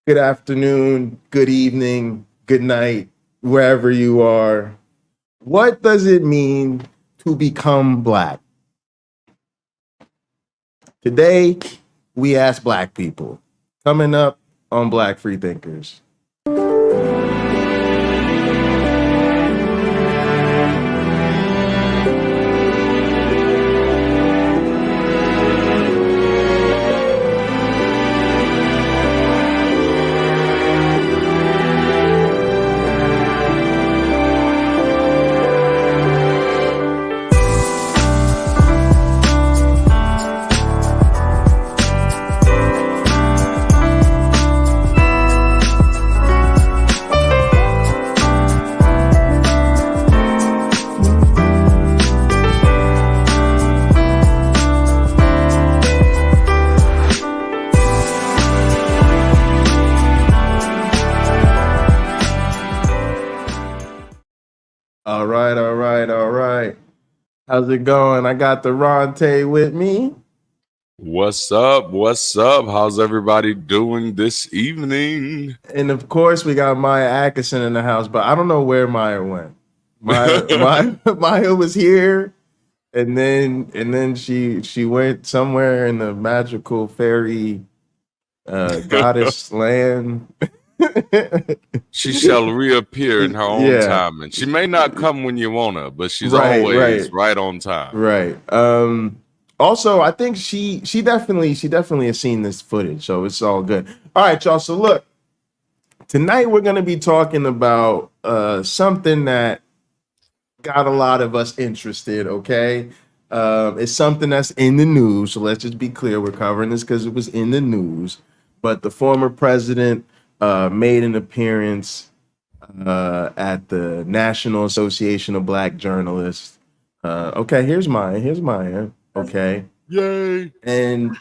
good afternoon, good evening, good night, wherever you are. What does it mean to become Black? Today, we ask Black people. Coming up on Black Free Thinkers. All right. How's it going? I got Darante with me. What's up? What's up? How's everybody doing this evening? And of course, we got Maya Adkisson in the house, but I don't know where Maya went. Maya was here, and then she went somewhere in the magical fairy goddess land. She shall reappear in her own time, and she may not come when you want her, but she's always right on time. Right. Also, I think she definitely has seen this footage, so it's all good. All right, y'all. So look, tonight we're gonna be talking about something that got a lot of us interested. Okay, it's something that's in the news. So let's just be clear: we're covering this because it was in the news. But the former president made an appearance at the National Association of Black Journalists. Okay, here's Maya. Okay. Yay. And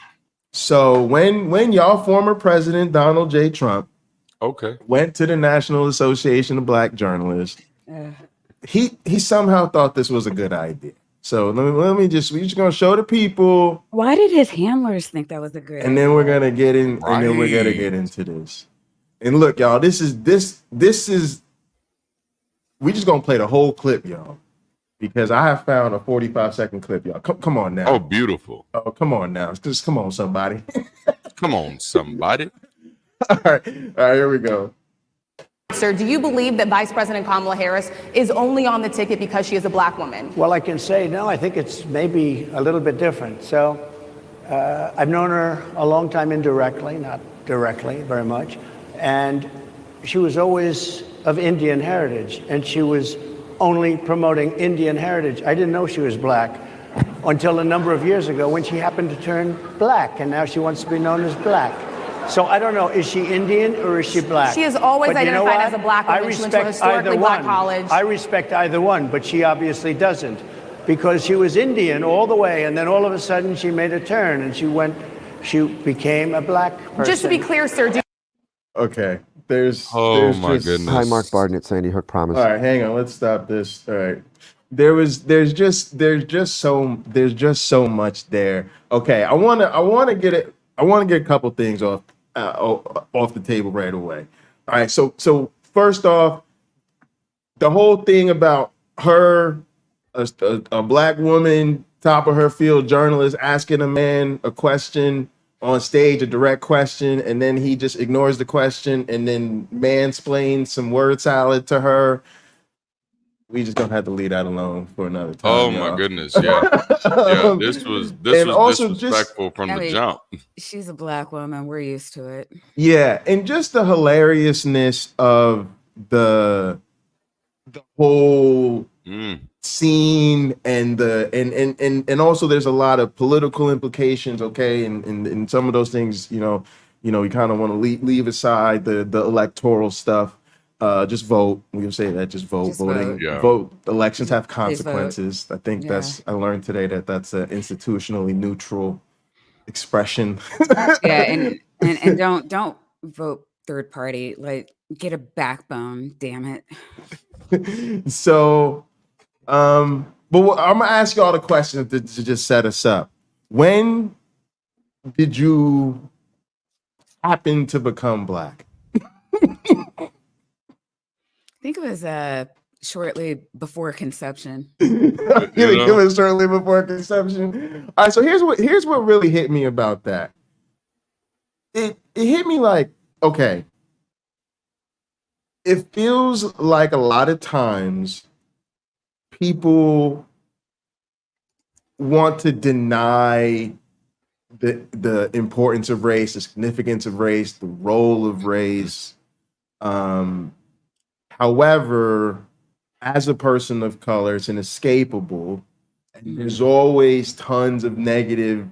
so when y'all former president Donald J. Trump went to the National Association of Black Journalists, he somehow thought this was a good idea. So we're just gonna show the people. Why did his handlers think that was a good idea? And then we're gonna get into this. And look, y'all, this is we just gonna play the whole clip, y'all. Because I have found a 45-second clip, y'all. Come on now. Oh, beautiful. Oh, come on now. Just come on, somebody. Come on, somebody. All right, here we go. Sir, do you believe that Vice President Kamala Harris is only on the ticket because she is a Black woman? Well, I can say no. I think it's maybe a little bit different. So I've known her a long time indirectly, not directly very much. And she was always of Indian heritage, and she was only promoting Indian heritage. I didn't know she was Black until a number of years ago when she happened to turn Black, and now she wants to be known as Black. So I don't know, is she Indian or is she Black? She has always identified as a Black woman. She went to a historically Black college. I respect either one, but she obviously doesn't, because she was Indian all the way, and then all of a sudden she made a turn and she became a Black person. Just to be clear, sir. Okay. There's my goodness. Hi, Mark Barden at Sandy Hook Promise. All right, hang on. Let's stop this. All right. There's just so much there. Okay, I want to get a couple things off the table right away. All right. So first off, the whole thing about her, a Black woman, top of her field journalist, asking a man a question on stage, a direct question, and then he just ignores the question and then mansplains some word salad to her. We just gonna have to leave that alone for another time. Oh my goodness, yeah. This was disrespectful from the jump. She's a Black woman. We're used to it. Yeah, and just the hilariousness of the whole scene and also there's a lot of political implications, okay, and some of those things, you kind of want to leave aside the electoral stuff. Just vote. We'll say that. Just vote. Voting. Vote. Elections have consequences. I think I learned today that's an institutionally neutral expression. Yeah, and don't vote third party. Like, get a backbone. Damn it. So. But I'm gonna ask you all the questions to just set us up. When did you happen to become Black? think it was shortly before conception. It was shortly before conception. All right, so here's what really hit me about that. It hit me like, okay, it feels like a lot of times people want to deny the importance of race, the significance of race, the role of race. However, as a person of color, it's inescapable. And there's always tons of negative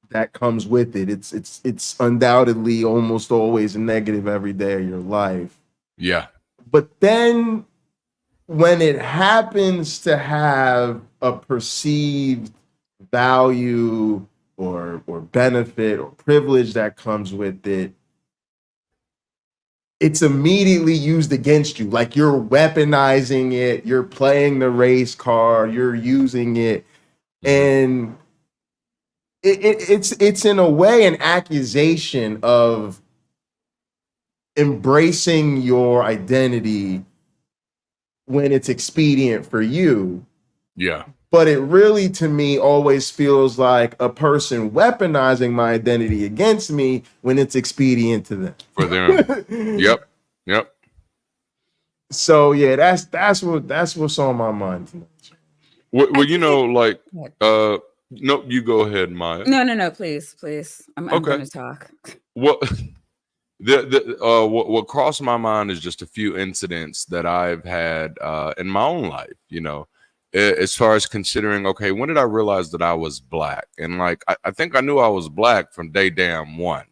that comes with it. It's undoubtedly almost always a negative every day of your life. Yeah. But then when it happens to have a perceived value or benefit or privilege that comes with it, it's immediately used against you. Like you're weaponizing it, you're playing the race card, you're using it. And it's in a way an accusation of embracing your identity when it's expedient for you. Yeah. But it really, to me, always feels like a person weaponizing my identity against me when it's expedient to them. For them. Yep. So yeah, that's what's on my mind tonight. Well, you know, like, no, you go ahead, Maya. No, please. I'm going to talk. What what crossed my mind is just a few incidents that I've had in my own life, you know, as far as considering, okay, when did I realize that I was black? And like, I think I knew I was black from day damn one.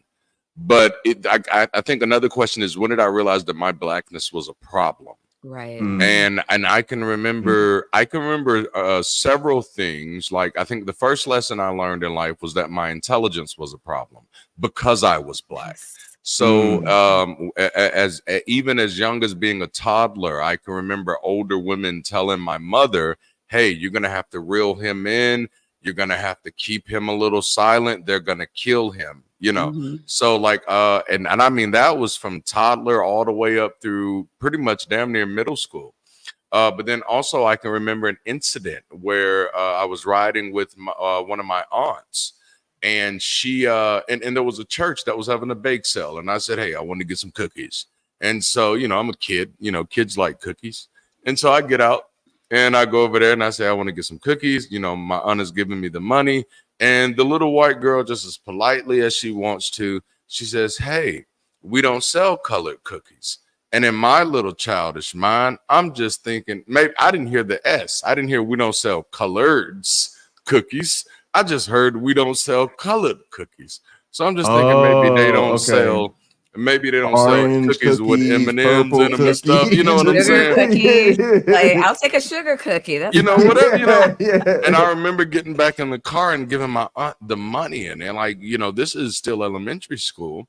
But I think another question is, when did I realize that my blackness was a problem? Right. And I can remember several things. Like, I think the first lesson I learned in life was that my intelligence was a problem because I was black. So even as young as being a toddler, I can remember older women telling my mother, hey, you're going to have to reel him in. You're going to have to keep him a little silent. They're going to kill him, you know? So like, and I mean, that was from toddler all the way up through pretty much damn near middle school. But then also I can remember an incident where I was riding with one of my aunts. And she and there was a church that was having a bake sale. And I said, hey, I want to get some cookies. And so, you know, I'm a kid, you know, kids like cookies. And so I get out and I go over there and I say, I want to get some cookies. You know, my aunt is giving me the money. And the little white girl, just as politely as she wants to, she says, hey, we don't sell colored cookies. And in my little childish mind, I'm just thinking, maybe I didn't hear the S. I didn't hear we don't sell coloreds cookies. I just heard we don't sell colored cookies. So I'm just thinking maybe they don't sell, maybe they don't Orange sell cookies with M&Ms in them cookies. and stuff. You know what I'm Sugar saying? cookie. Like, I'll take a sugar cookie. That's You know, whatever, you know. Yeah. And I remember getting back in the car and giving my aunt the money. And they're like, you know, this is still elementary school.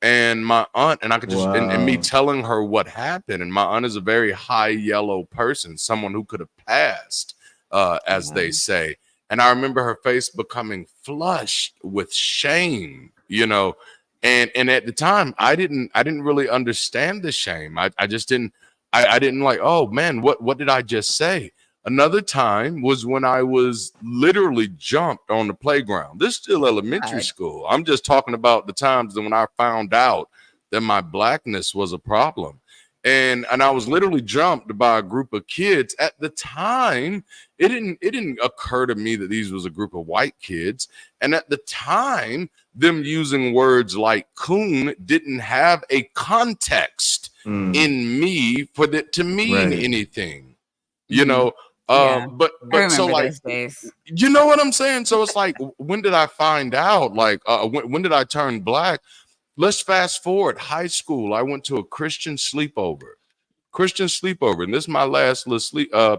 And my aunt, and I could just, and me telling her what happened. And my aunt is a very high yellow person, someone who could have passed, as they say. And I remember her face becoming flushed with shame, you know, and at the time I didn't really understand the shame. I just didn't, I didn't like, oh man, what did I just say? Another time was when I was literally jumped on the playground. This is still elementary school. I'm just talking about the times when I found out that my blackness was a problem. And I was literally jumped by a group of kids. At the time, it didn't occur to me that these was a group of white kids. And at the time, them using words like coon didn't have a context in me for that to mean anything, you know. But so like, you know what I'm saying? So it's like, when did I find out? Like, when did I turn black? Let's fast forward. High school, I went to a Christian sleepover. And this is my last little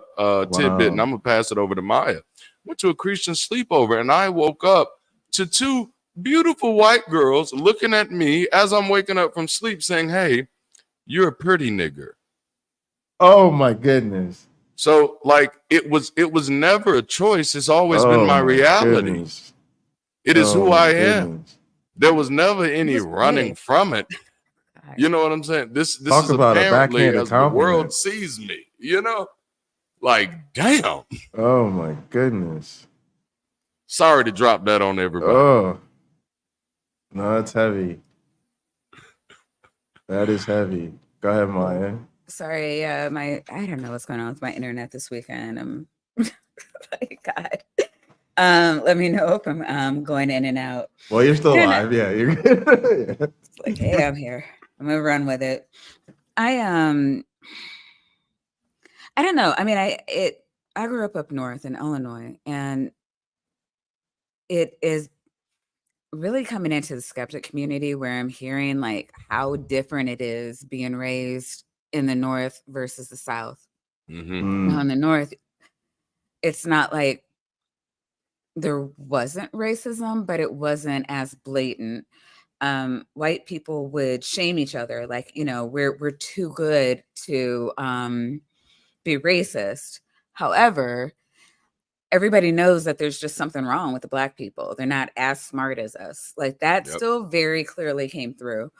tidbit, and I'm gonna pass it over to Maya. Went to a Christian sleepover, and I woke up to two beautiful white girls looking at me as I'm waking up from sleep, saying, "Hey, you're a pretty nigger." Oh my goodness. So like, it was never a choice. It's always been my reality. Goodness. It is who I am. There was never any running from it. You know what I'm saying? This Talk is about a apparently backhanded as the world compliment. sees me, you know? Like, damn. Oh my goodness. Sorry to drop that on everybody. Oh no, that's heavy. That is heavy. Go ahead, Maya. Sorry, I don't know what's going on with my internet this weekend. I'm like, God. Let me know if I'm going in and out. Well, you're still I don't alive. Yeah, you're good. Yeah. It's like, hey, I'm here. I'm gonna run with it. I don't know. I mean, I grew up north in Illinois, and it is really coming into the skeptic community where I'm hearing like how different it is being raised in the north versus the south. Mm-hmm. Now in the north, it's not like there wasn't racism, but it wasn't as blatant. White people would shame each other, like, you know, we're too good to be racist. However, everybody knows that there's just something wrong with the Black people. They're not as smart as us. Like that still very clearly came through.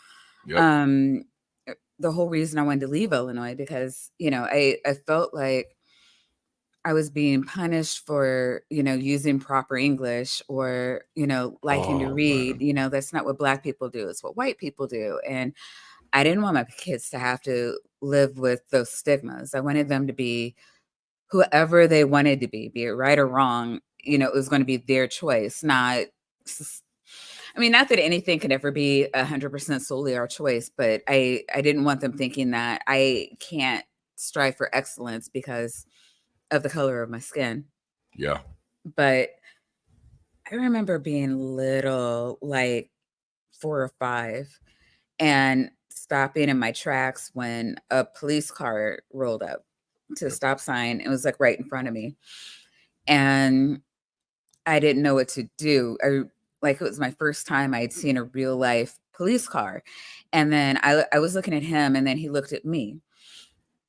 The whole reason I wanted to leave Illinois, because, you know, I felt like I was being punished for, you know, using proper English or, you know, liking to read. Man. You know, that's not what Black people do. It's what white people do. And I didn't want my kids to have to live with those stigmas. I wanted them to be whoever they wanted to be it right or wrong. You know, it was going to be their choice, not, I mean, not that anything could ever be 100% solely our choice, but I didn't want them thinking that I can't strive for excellence because of the color of my skin. Yeah. But I remember being little, like 4 or 5, and stopping in my tracks when a police car rolled up to a stop sign. It was like right in front of me. And I didn't know what to do. Like it was my first time I'd seen a real life police car. And then I was looking at him, and then he looked at me.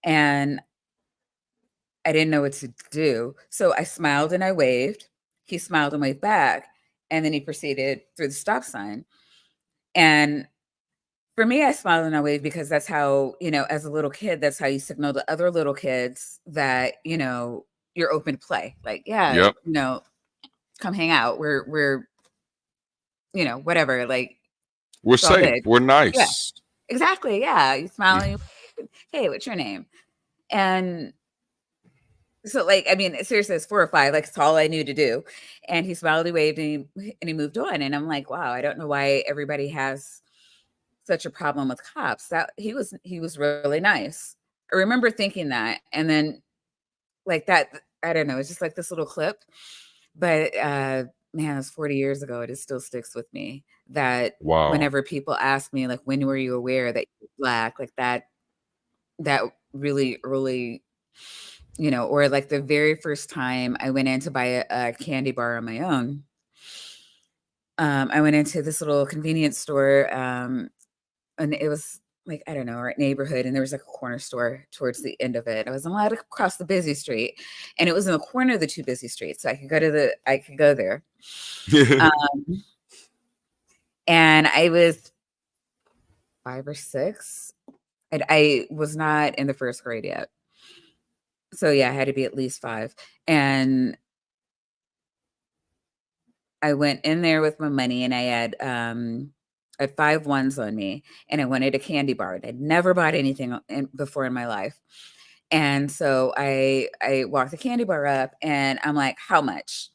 And I didn't know what to do. So I smiled and I waved. He smiled and waved back. And then he proceeded through the stop sign. And for me, I smiled and I waved because that's how, you know, as a little kid, that's how you signal to other little kids that, you know, you're open to play. Like, yeah, you know, come hang out. We're, you know, whatever. Like, we're safe. good. We're nice. Yeah, exactly. Yeah. You smile and you, hey, what's your name? And so, like, I mean, seriously, it's 4 or 5. Like, it's all I knew to do. And he smiled, he waved, and he moved on. And I'm like, wow, I don't know why everybody has such a problem with cops. That he was really nice. I remember thinking that, and then that, I don't know, it's just like this little clip. But man, it's 40 years ago. It still sticks with me that whenever people ask me, like, when were you aware that you're Black, like that really early, you know, or like the very first time I went in to buy a candy bar on my own. I went into this little convenience store, and it was like, I don't know, our neighborhood, and there was like a corner store towards the end of it. I was allowed to cross the busy street, and it was in the corner of the 2 busy streets, so I could go there. And I was 5 or 6, and I was not in the 1st grade yet. So yeah, I had to be at least 5. And I went in there with my money, and I had 5 ones on me, and I wanted a candy bar. I'd never bought anything before in my life. And so I walked the candy bar up, and I'm like, how much?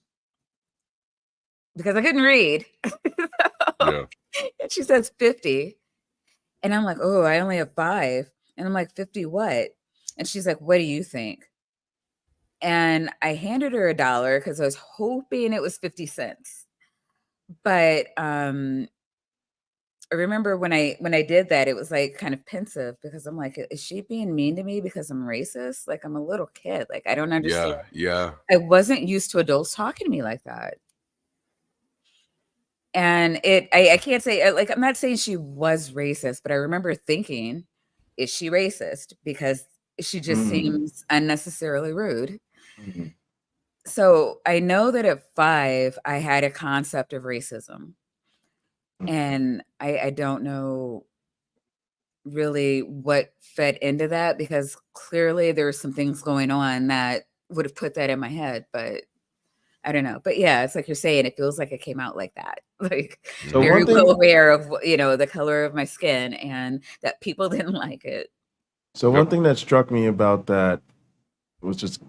Because I couldn't read. Yeah. And she says 50. And I'm like, oh, I only have 5. And I'm like, 50 what? And she's like, what do you think? And I handed her $1 because I was hoping it was 50 cents. But I remember when I did that, it was like kind of pensive because I'm like, is she being mean to me because I'm racist? Like, I'm a little kid. Like, I don't understand. Yeah. I wasn't used to adults talking to me like that. And I can't say, like, I'm not saying she was racist, but I remember thinking, is she racist? Because she just seems unnecessarily rude. Mm-hmm. So I know that at 5, I had a concept of racism. And I don't know really what fed into that, because clearly there were some things going on that would have put that in my head, but I don't know. But yeah, it's like you're saying, it feels like it came out like that. Like So very one thing, well aware of, the color of my skin and that people didn't like it. so one thing that struck me about that was just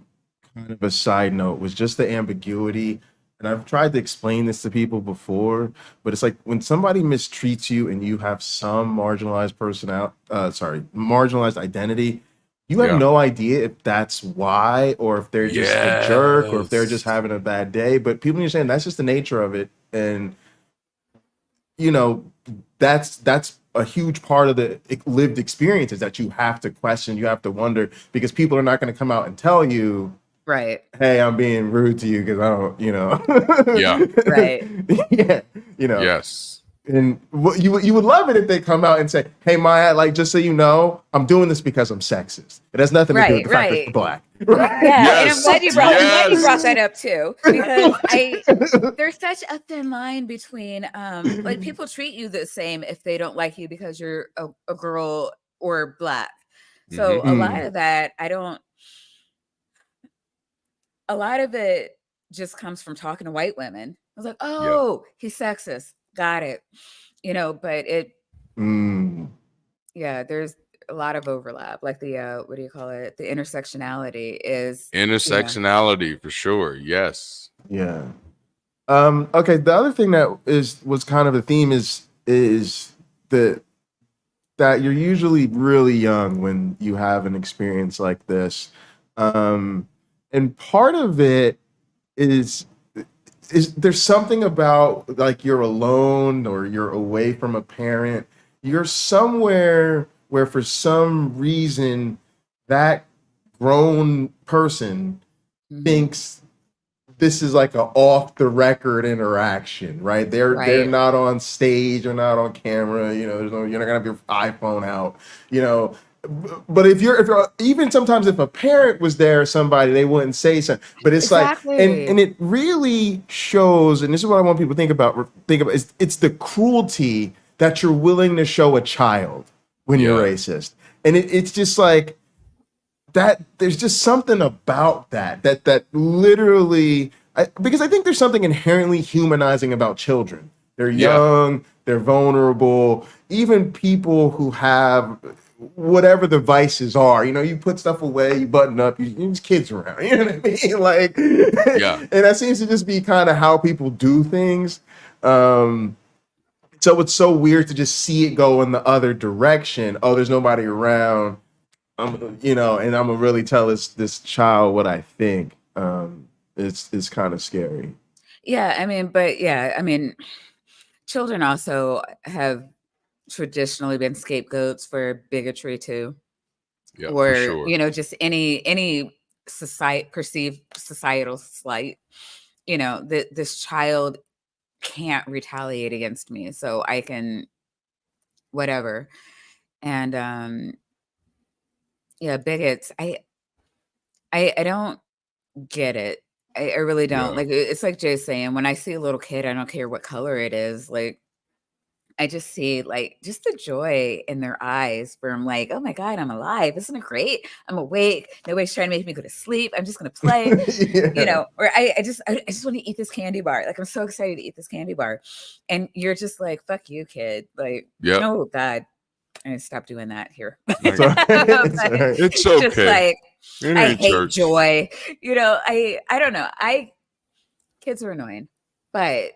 kind of a side note, was just the ambiguity. And I've tried to explain this to people before, but it's like when somebody mistreats you and you have some marginalized marginalized identity, you have no idea if that's why, or if they're just a jerk, or if they're just having a bad day. But people understand that's just the nature of it. And, that's a huge part of the lived experiences that you have to question, you have to wonder, because people are not going to come out and tell you, right, hey, I'm being rude to you because I don't, Yeah. Right. Yeah. Yes. And you would love it if they come out and say, hey, Maya, like, just so you know, I'm doing this because I'm sexist. It has nothing to do with the fact that you're black. Right? Yeah, and I'm Yes. glad you brought Yes. that up too, because there's such a thin line between like people treat you the same if they don't like you because you're a girl or black. So a lot of that, a lot of it just comes from talking to white women. I was like, oh, he's sexist. Got it. But there's a lot of overlap. Like the, what do you call it? The intersectionality is. Intersectionality for sure. Yes. Yeah. Okay. The other thing that was kind of a theme is that you're usually really young when you have an experience like this. And part of it is there's something about, like, you're alone or you're away from a parent. You're somewhere where for some reason that grown person thinks this is like an off the record interaction, right? They're not on stage or not on camera. You're not gonna have your iPhone out, But if you're even sometimes if a parent was there or somebody, they wouldn't say something. But it's like, and it really shows, and this is what I want people to think about. It's the cruelty that you're willing to show a child when you're racist, and it's just like that. There's just something about that literally, because I think there's something inherently humanizing about children. They're young, they're vulnerable. Even people who have whatever the vices are, you put stuff away, you button up, there's kids around, you know what I mean? Like, and that seems to just be kind of how people do things. So it's so weird to just see it go in the other direction. Oh, there's nobody around, and I'm gonna really tell this child what I think. It's kind of scary. Children also have traditionally been scapegoats for bigotry too, or for sure. Just any perceived societal slight. This child can't retaliate against me, so I can whatever. And bigots. I don't get it. I really don't. Like, it's like Jay's saying, when I see a little kid, I don't care what color it is. Like, I just see like just the joy in their eyes where I'm like, oh my God, I'm alive. Isn't it great? I'm awake. Nobody's trying to make me go to sleep. I'm just going to play, or I just want to eat this candy bar. Like, I'm so excited to eat this candy bar. And you're just like, fuck you, kid. Like, oh God, I need to stop doing that here. It's okay. Just like, I hate joy. I don't know. Kids are annoying, but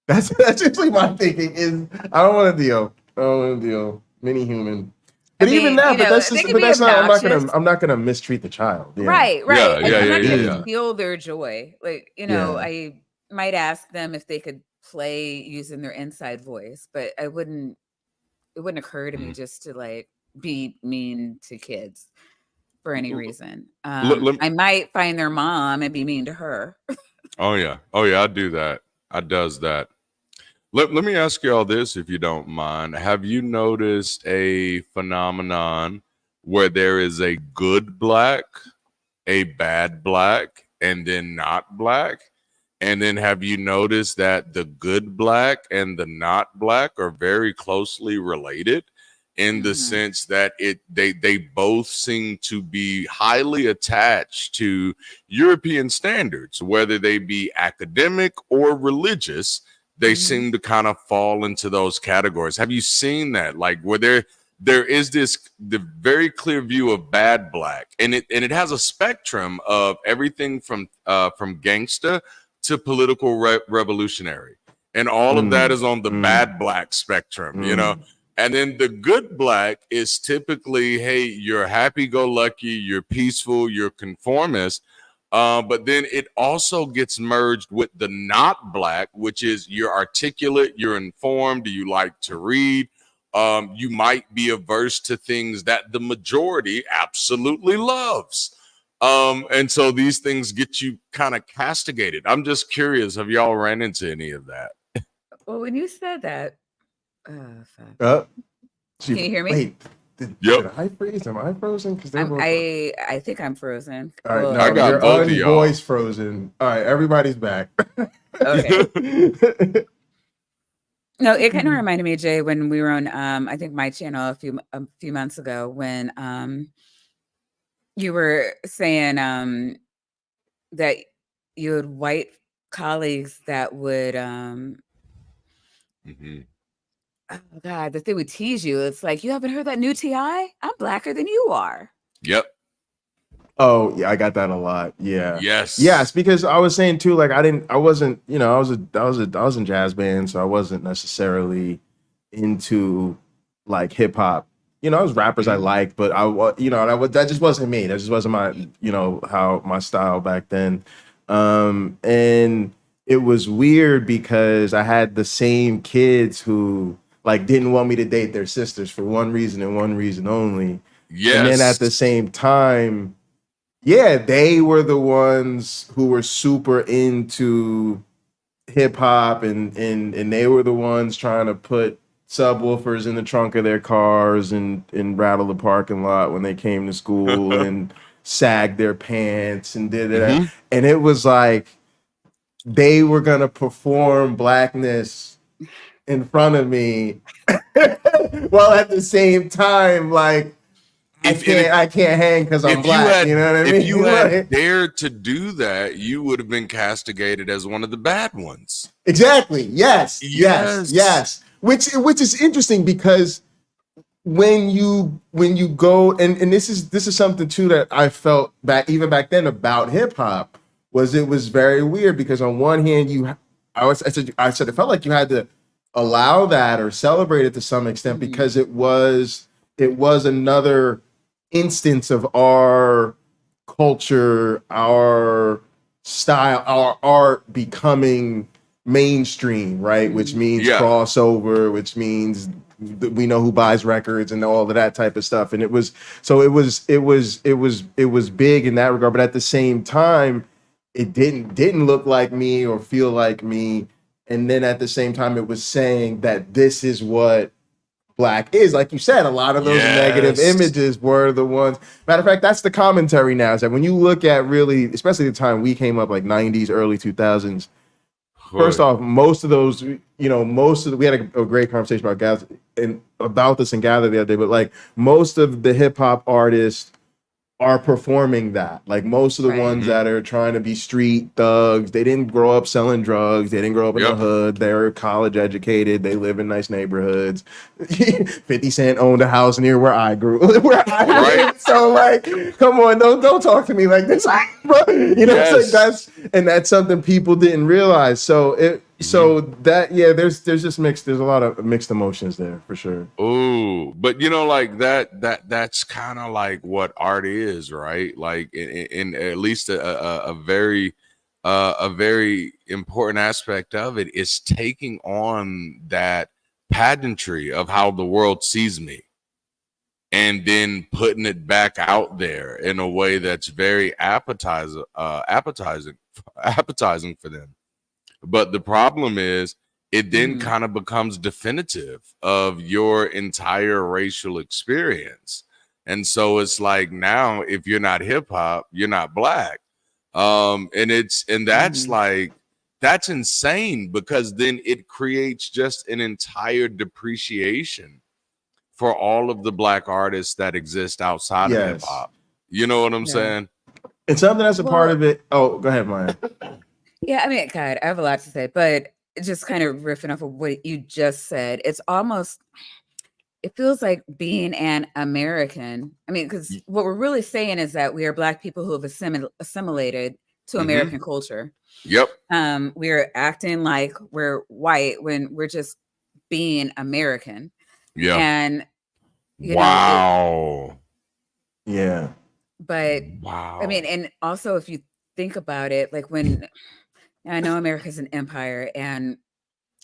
That's usually my thinking is I don't want to deal. Mini human. But even that, but that's not. I'm not gonna mistreat the child. Yeah. Right. Yeah. I'm not gonna feel their joy. Like, I might ask them if they could play using their inside voice, but it wouldn't occur to me just to like be mean to kids for any reason. I might find their mom and be mean to her. Oh yeah, I do that. I does that. Let me ask you all this, if you don't mind. Have you noticed a phenomenon where there is a good black, a bad black, and then not black? And then have you noticed that the good black and the not black are very closely related in the sense that they both seem to be highly attached to European standards, whether they be academic or religious. They seem to kind of fall into those categories. Have you seen that? Like where there is the very clear view of bad black, and it has a spectrum of everything from gangsta to political revolutionary, and all of that is on the bad black spectrum, you know. And then the good black is typically, hey, you're happy-go-lucky, you're peaceful, you're conformist. But then it also gets merged with the not black, which is you're articulate, you're informed, you like to read. You might be averse to things that the majority absolutely loves. And so these things get you kind of castigated. I'm just curious, have y'all ran into any of that? Well, when you said that, Can you hear me? Wait, did I freeze? Am I frozen? Because I think I'm frozen. All right, Well, no, I got your both of y'all. voice frozen. All right, everybody's back. Okay. No, it kind of reminded me, Jay, when we were on I think my channel a few months ago when you were saying that you had white colleagues that would oh God, that they would tease you. It's like, you haven't heard that new TI? I'm blacker than you are. Yep. Oh yeah, I got that a lot. Yeah. Yes. Yes, because I was saying too, like I wasn't, you know, I was in jazz band, so I wasn't necessarily into like hip hop. You know, I was rappers I liked, but that just wasn't me. That just wasn't my, you know, how my style back then. And it was weird because I had the same kids who like didn't want me to date their sisters for one reason and one reason only. Yes. And then at the same time, yeah, they were the ones who were super into hip hop and they were the ones trying to put subwoofers in the trunk of their cars and rattle the parking lot when they came to school and sag their pants and did it. And it was like they were gonna perform blackness in front of me while at the same time, like, I can't hang because I'm black. You know what I mean? If you had dared to do that, you would have been castigated as one of the bad ones. Exactly. Yes. Which is interesting because when you go and this is something too that I felt back then about hip hop was it was very weird because on one hand I said it felt like you had to allow that or celebrate it to some extent because it was another instance of our culture, our style, our art becoming mainstream, right? Which means crossover, which means we know who buys records and all of that type of stuff. And it was big in that regard, but at the same time, it didn't look like me or feel like me. And then at the same time, it was saying that this is what black is. Like you said, a lot of those negative images were the ones. Matter of fact, that's the commentary now. Is that when you look at really, especially the time we came up, like 90s, early 2000s, first off, most of those, you know, we had a great conversation about this in Gather the other day, but like most of the hip hop artists are performing that. Like most of the ones that are trying to be street thugs, they didn't grow up selling drugs. They didn't grow up in the hood. They're college educated. They live in nice neighborhoods. 50 Cent owned a house near where I grew. Lived. So like, come on, don't talk to me like this. You know, it's like that's something people didn't realize. So there's a lot of mixed emotions there for sure. Oh, but you know, like that's kind of like what art is, right? Like in at least a very important aspect of it is taking on that pageantry of how the world sees me and then putting it back out there in a way that's very appetizing for them. But the problem is it then kind of becomes definitive of your entire racial experience. And so it's like now if you're not hip hop, you're not black. And that's like That's insane, because then it creates just an entire depreciation for all of the Black artists that exist outside of hip hop. You know what I'm saying? And something that's a part of it. Oh, go ahead, Maya. Yeah, I mean, God, I have a lot to say, but just kind of riffing off of what you just said, it's almost, it feels like being an American. I mean, because what we're really saying is that we are Black people who have assimilated to American culture. Yep. We're acting like we're white when we're just being American. Yeah. And you know, yeah. But I mean, and also if you think about it, like when I know America's an empire and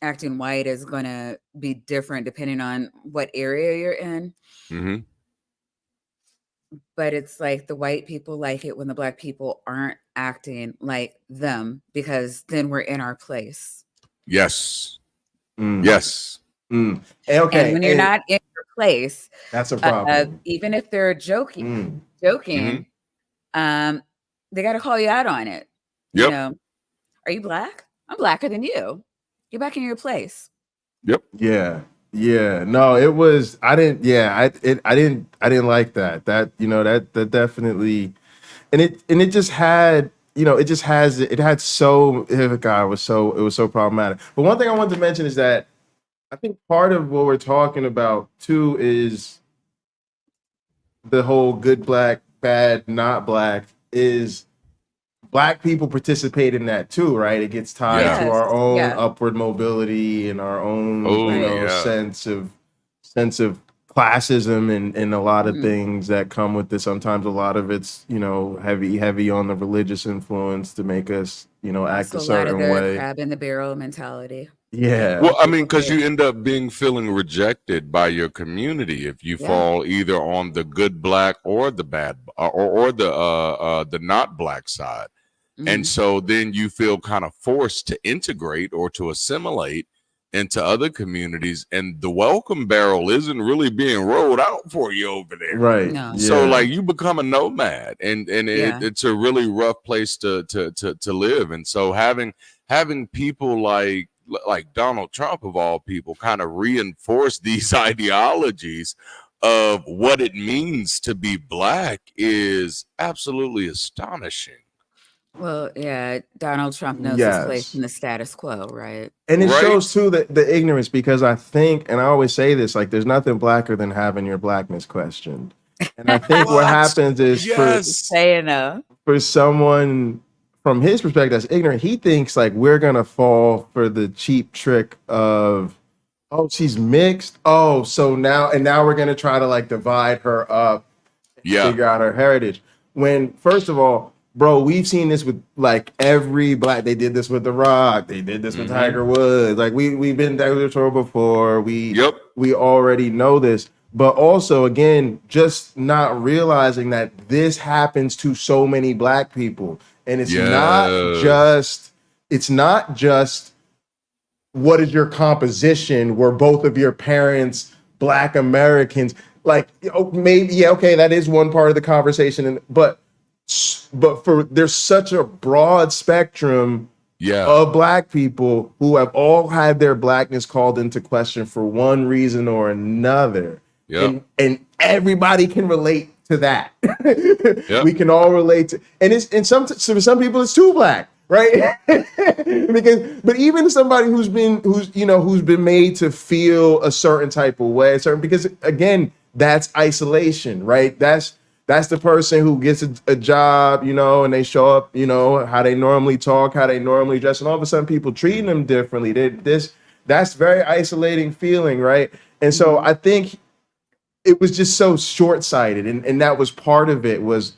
acting white is going to be different depending on what area you're in. But it's like the white people like it when the Black people aren't acting like them, because then we're in our place. Yes. Yes. Okay. And when you're not in your place, that's a problem. Even if they're joking, they got to call you out on it. Yep. You know, are you Black? I'm Blacker than you. Get back in your place. Yep. Yeah. Yeah. No, it was. I didn't. Yeah. I didn't like that. That, you know, that definitely, and it just had, you know, it had so. God, it was so problematic. But one thing I wanted to mention is that I think part of what we're talking about too is the whole good Black, bad not Black, is Black people participate in that too, right? It gets tied to our own upward mobility and our own sense of classism and a lot of things that come with this. Sometimes a lot of it's, you know, heavy on the religious influence to make us, you know, act a certain way. Crab in the barrel mentality. Yeah. Well, I mean, because you end up feeling rejected by your community if you fall either on the good Black or the bad or the not Black side. And so then you feel kind of forced to integrate or to assimilate into other communities, and the welcome barrel isn't really being rolled out for you over there. Right. No. So like you become a nomad, and it's a really rough place to live. And so having people like Donald Trump of all people kind of reinforce these ideologies of what it means to be Black is absolutely astonishing. Well, yeah, Donald Trump knows his place in the status quo, right? And it shows too the ignorance, because I think, and I always say this, like there's nothing Blacker than having your Blackness questioned. And I think what happens is for someone from his perspective that's ignorant, he thinks like we're gonna fall for the cheap trick of, oh, she's mixed. Oh, so now we're gonna try to like divide her up, figure out her heritage. When first of all, bro, we've seen this with like every Black. They did this with The Rock. They did this with Tiger Woods. Like we've been down the show before. We already know this. But also, again, just not realizing that this happens to so many Black people, and it's not just what is your composition? Were both of your parents Black Americans? Like, maybe that is one part of the conversation, but for there's such a broad spectrum of Black people who have all had their Blackness called into question for one reason or another. And everybody can relate to that. We can all relate to, and for some people it's too Black, right? but even somebody who's been made to feel a certain type of way, because again, that's isolation, right? That's the person who gets a job, you know, and they show up, you know, how they normally talk, how they normally dress, and all of a sudden people treating them differently. That's very isolating feeling, right? And so I think it was just so short-sighted, and that was part of it, was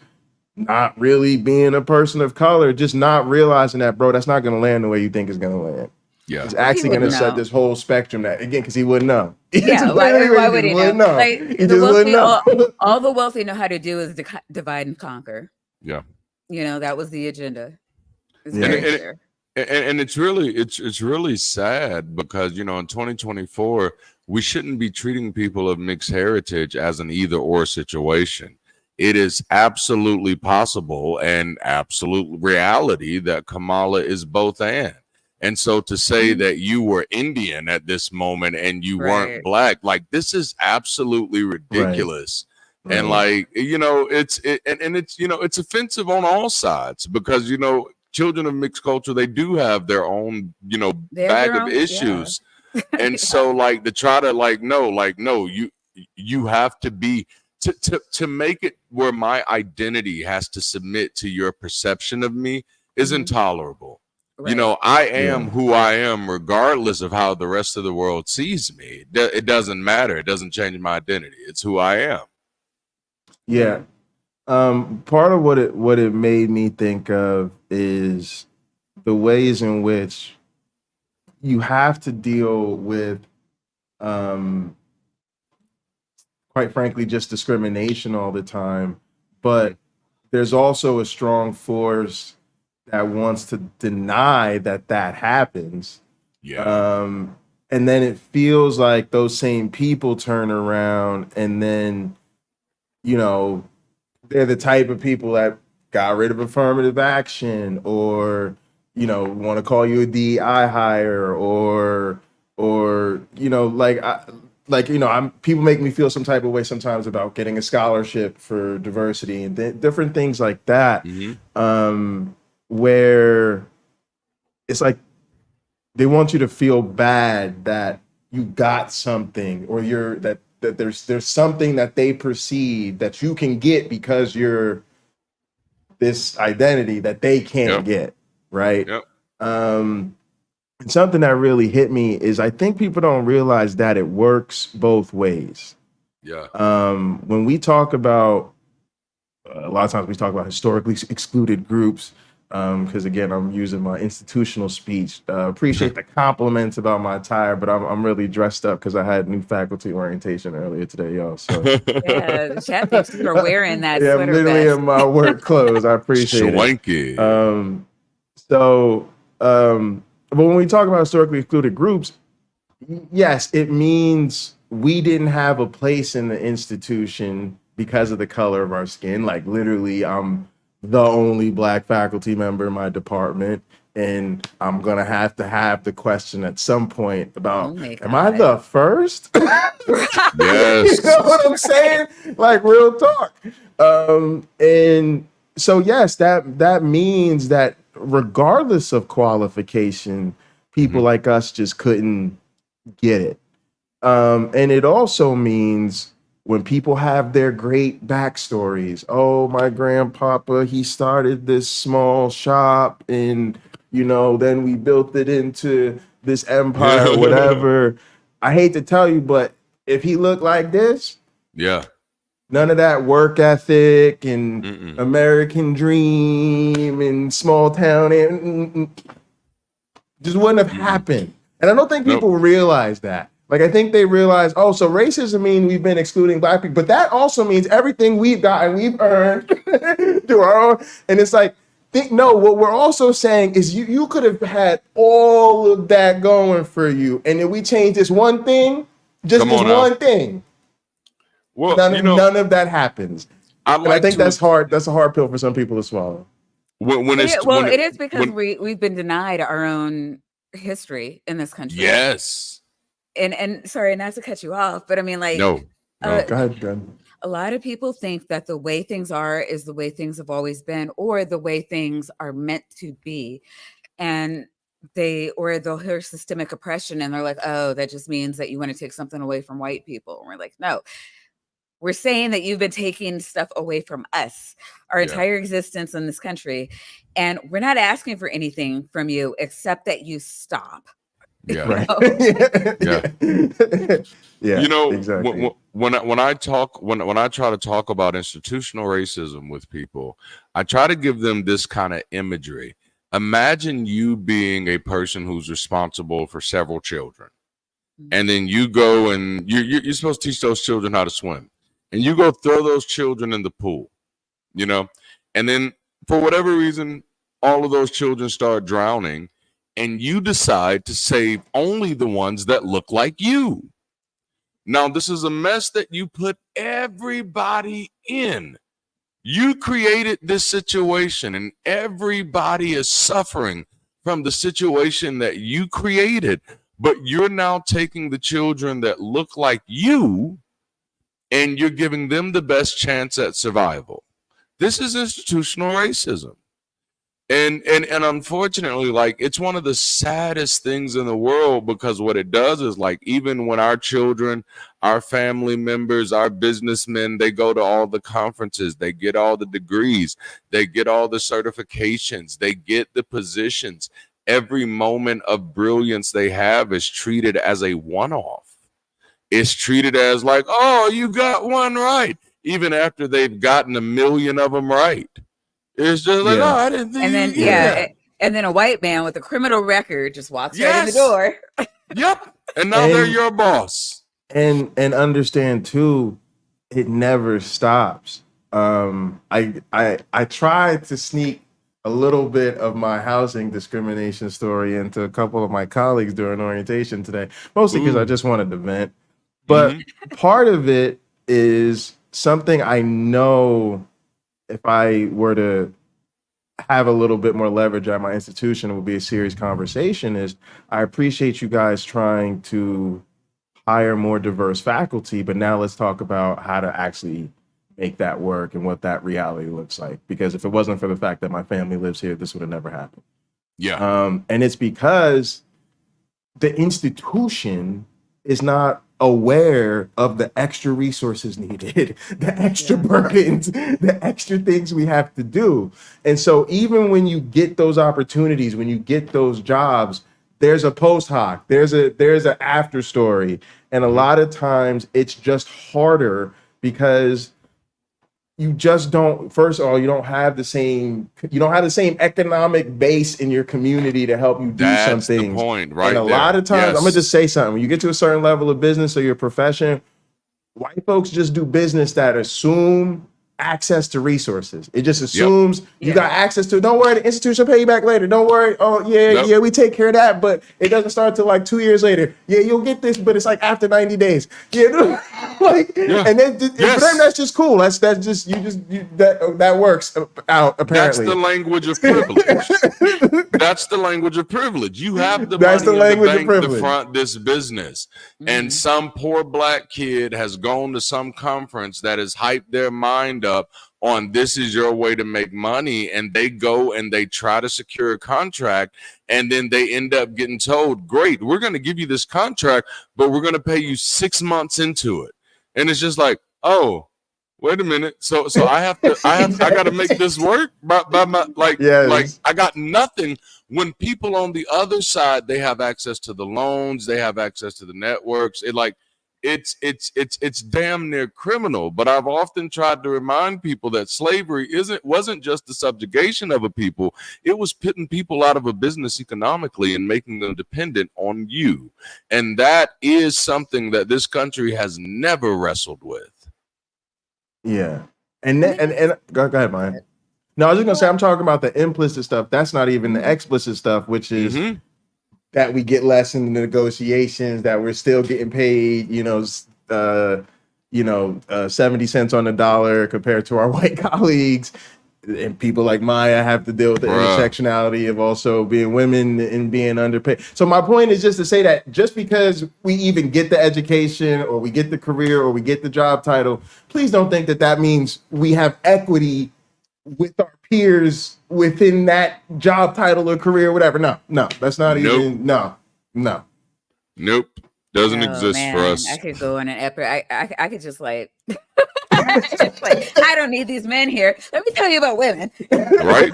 not really being a person of color, just not realizing that, bro, that's not going to land the way you think it's going to land. It's actually going to set this whole spectrum that, again, because he wouldn't know. Why would he know? Like, he just wouldn't know. All the wealthy know how to do is divide and conquer. Yeah. You know, that was the agenda. It's very clear. And it's really sad because, you know, in 2024, we shouldn't be treating people of mixed heritage as an either or situation. It is absolutely possible and absolute reality that Kamala is both and. And so to say that you were Indian at this moment and you weren't black, like this is absolutely ridiculous. Right. And like, it's it's offensive on all sides because, children of mixed culture, they do have their own, bag of issues. Yeah. And so like to try to no, you have to be to make it where my identity has to submit to your perception of me is intolerable. Right. I am who I am, regardless of how the rest of the world sees me. It doesn't matter. It doesn't change my identity. It's who I am. Yeah. Part of what it made me think of is the ways in which you have to deal with, quite frankly, just discrimination all the time. But there's also a strong force that wants to deny that happens. Yeah. And then it feels like those same people turn around and then, they're the type of people that got rid of affirmative action or, want to call you a DEI hire or people make me feel some type of way sometimes about getting a scholarship for diversity and different things like that. Mm-hmm. Where it's like they want you to feel bad that you got something or that there's something that they perceive that you can get because you're this identity that they can't get, right? Yep. And something that really hit me is I think people don't realize that it works both ways. Yeah. When we talk about a lot of times we talk about historically excluded groups. Because again, I'm using my institutional speech. Appreciate the compliments about my attire, but I'm really dressed up because I had new faculty orientation earlier today, y'all. So yeah, the chat thinks you are wearing that. Yeah, sweater I'm literally vest. in my work clothes. I appreciate Swanky. But when we talk about historically excluded groups, yes, it means we didn't have a place in the institution because of the color of our skin. Like literally, I'm the only black faculty member in my department, and I'm gonna have to have the question at some point about, am I the first? Yes. You know what I'm saying? Like real talk. And so yes, that means that regardless of qualification, people like us just couldn't get it. And it also means when people have their great backstories, oh, my grandpapa, he started this small shop and, then we built it into this empire or whatever. I hate to tell you, but if he looked like this, none of that work ethic and American dream and small town just wouldn't have happened. And I don't think people realize that. Like, I think they realize, oh, so racism means we've been excluding black people, but that also means everything we've got and we've earned through our own. And it's like, what we're also saying is you could have had all of that going for you. And then we change this one thing, one thing. Well, none of that happens. I think that's hard. That's a hard pill for some people to swallow. It is because we've been denied our own history in this country. Yes. And sorry, not to cut you off, but I mean, like, no. Go ahead. A lot of people think that the way things are is the way things have always been, or the way things are meant to be, and they'll hear systemic oppression, and they're like, oh, that just means that you want to take something away from white people. And we're like, no. We're saying that you've been taking stuff away from us, our entire existence in this country, and we're not asking for anything from you except that you stop. Yeah. Right. Exactly. When I try to talk about institutional racism with people, I try to give them this kind of imagery. Imagine you being a person who's responsible for several children, and then you go and you're supposed to teach those children how to swim, and you go throw those children in the pool, and then for whatever reason, all of those children start drowning. And you decide to save only the ones that look like you. Now, this is a mess that you put everybody in. You created this situation, and everybody is suffering from the situation that you created, but you're now taking the children that look like you and you're giving them the best chance at survival. This is institutional racism. And unfortunately, like, it's one of the saddest things in the world, because what it does is, like, even when our children, our family members, our businessmen, they go to all the conferences, they get all the degrees, they get all the certifications, they get the positions. Every moment of brilliance they have is treated as a one-off. It's treated as like, oh, you got one right, even after they've gotten a million of them right. It's just like, oh, I didn't think. And then and then a white man with a criminal record just walks right in the door. Yep. And now they're your boss. And understand too, it never stops. I tried to sneak a little bit of my housing discrimination story into a couple of my colleagues during orientation today, mostly because I just wanted to vent. But part of it is something I know, if I were to have a little bit more leverage at my institution, it would be a serious conversation, is I appreciate you guys trying to hire more diverse faculty, but now let's talk about how to actually make that work and what that reality looks like. Because if it wasn't for the fact that my family lives here, this would have never happened. Yeah. And it's because the institution is not aware of the extra resources needed, the extra burdens, the extra things we have to do. And so even when you get those opportunities, when you get those jobs, there's a post hoc, there's an after story. And a lot of times it's just harder because you just don't, first of all, you don't have the same economic base in your community to help you do some things. That's the point, right? And a lot of times, I'm gonna just say something. When you get to a certain level of business or your profession, white folks just do business that assume access to resources. It just assumes you got access to it. Don't worry, the institution will pay you back later. Don't worry. Oh, yeah, we take care of that, but it doesn't start till like 2 years later. Yeah, you'll get this, but it's like after 90 days. Yeah, and then for them, that's just cool. That's just that works out apparently. That's the language of privilege. That's the language of privilege. You have the money in the bank to front this business, and some poor black kid has gone to some conference that has hyped their mind up on this is your way to make money, and they go and they try to secure a contract, and then they end up getting told, great, we're going to give you this contract, but we're going to pay you 6 months into it. And it's just like, oh, wait a minute. So I got to make this work by my, like I got nothing. When people on the other side, they have access to the loans, they have access to the networks. It's damn near criminal. But I've often tried to remind people that slavery wasn't just the subjugation of a people. It was putting people out of a business economically and making them dependent on you. And that is something that this country has never wrestled with. Yeah. And go ahead, Maya. No, I was just gonna say, I'm talking about the implicit stuff. That's not even the explicit stuff, which is that we get less in the negotiations, that we're still getting paid, 70 cents on the dollar compared to our white colleagues. And people like Maya have to deal with the intersectionality of also being women and being underpaid. So my point is just to say that just because we even get the education or we get the career or we get the job title, please don't think that means we have equity with our peers within that job title or career or whatever. No, that's not even, no. Nope. Doesn't exist for us. I could go on an epic. I could just like, I don't need these men here. Let me tell you about women. Right?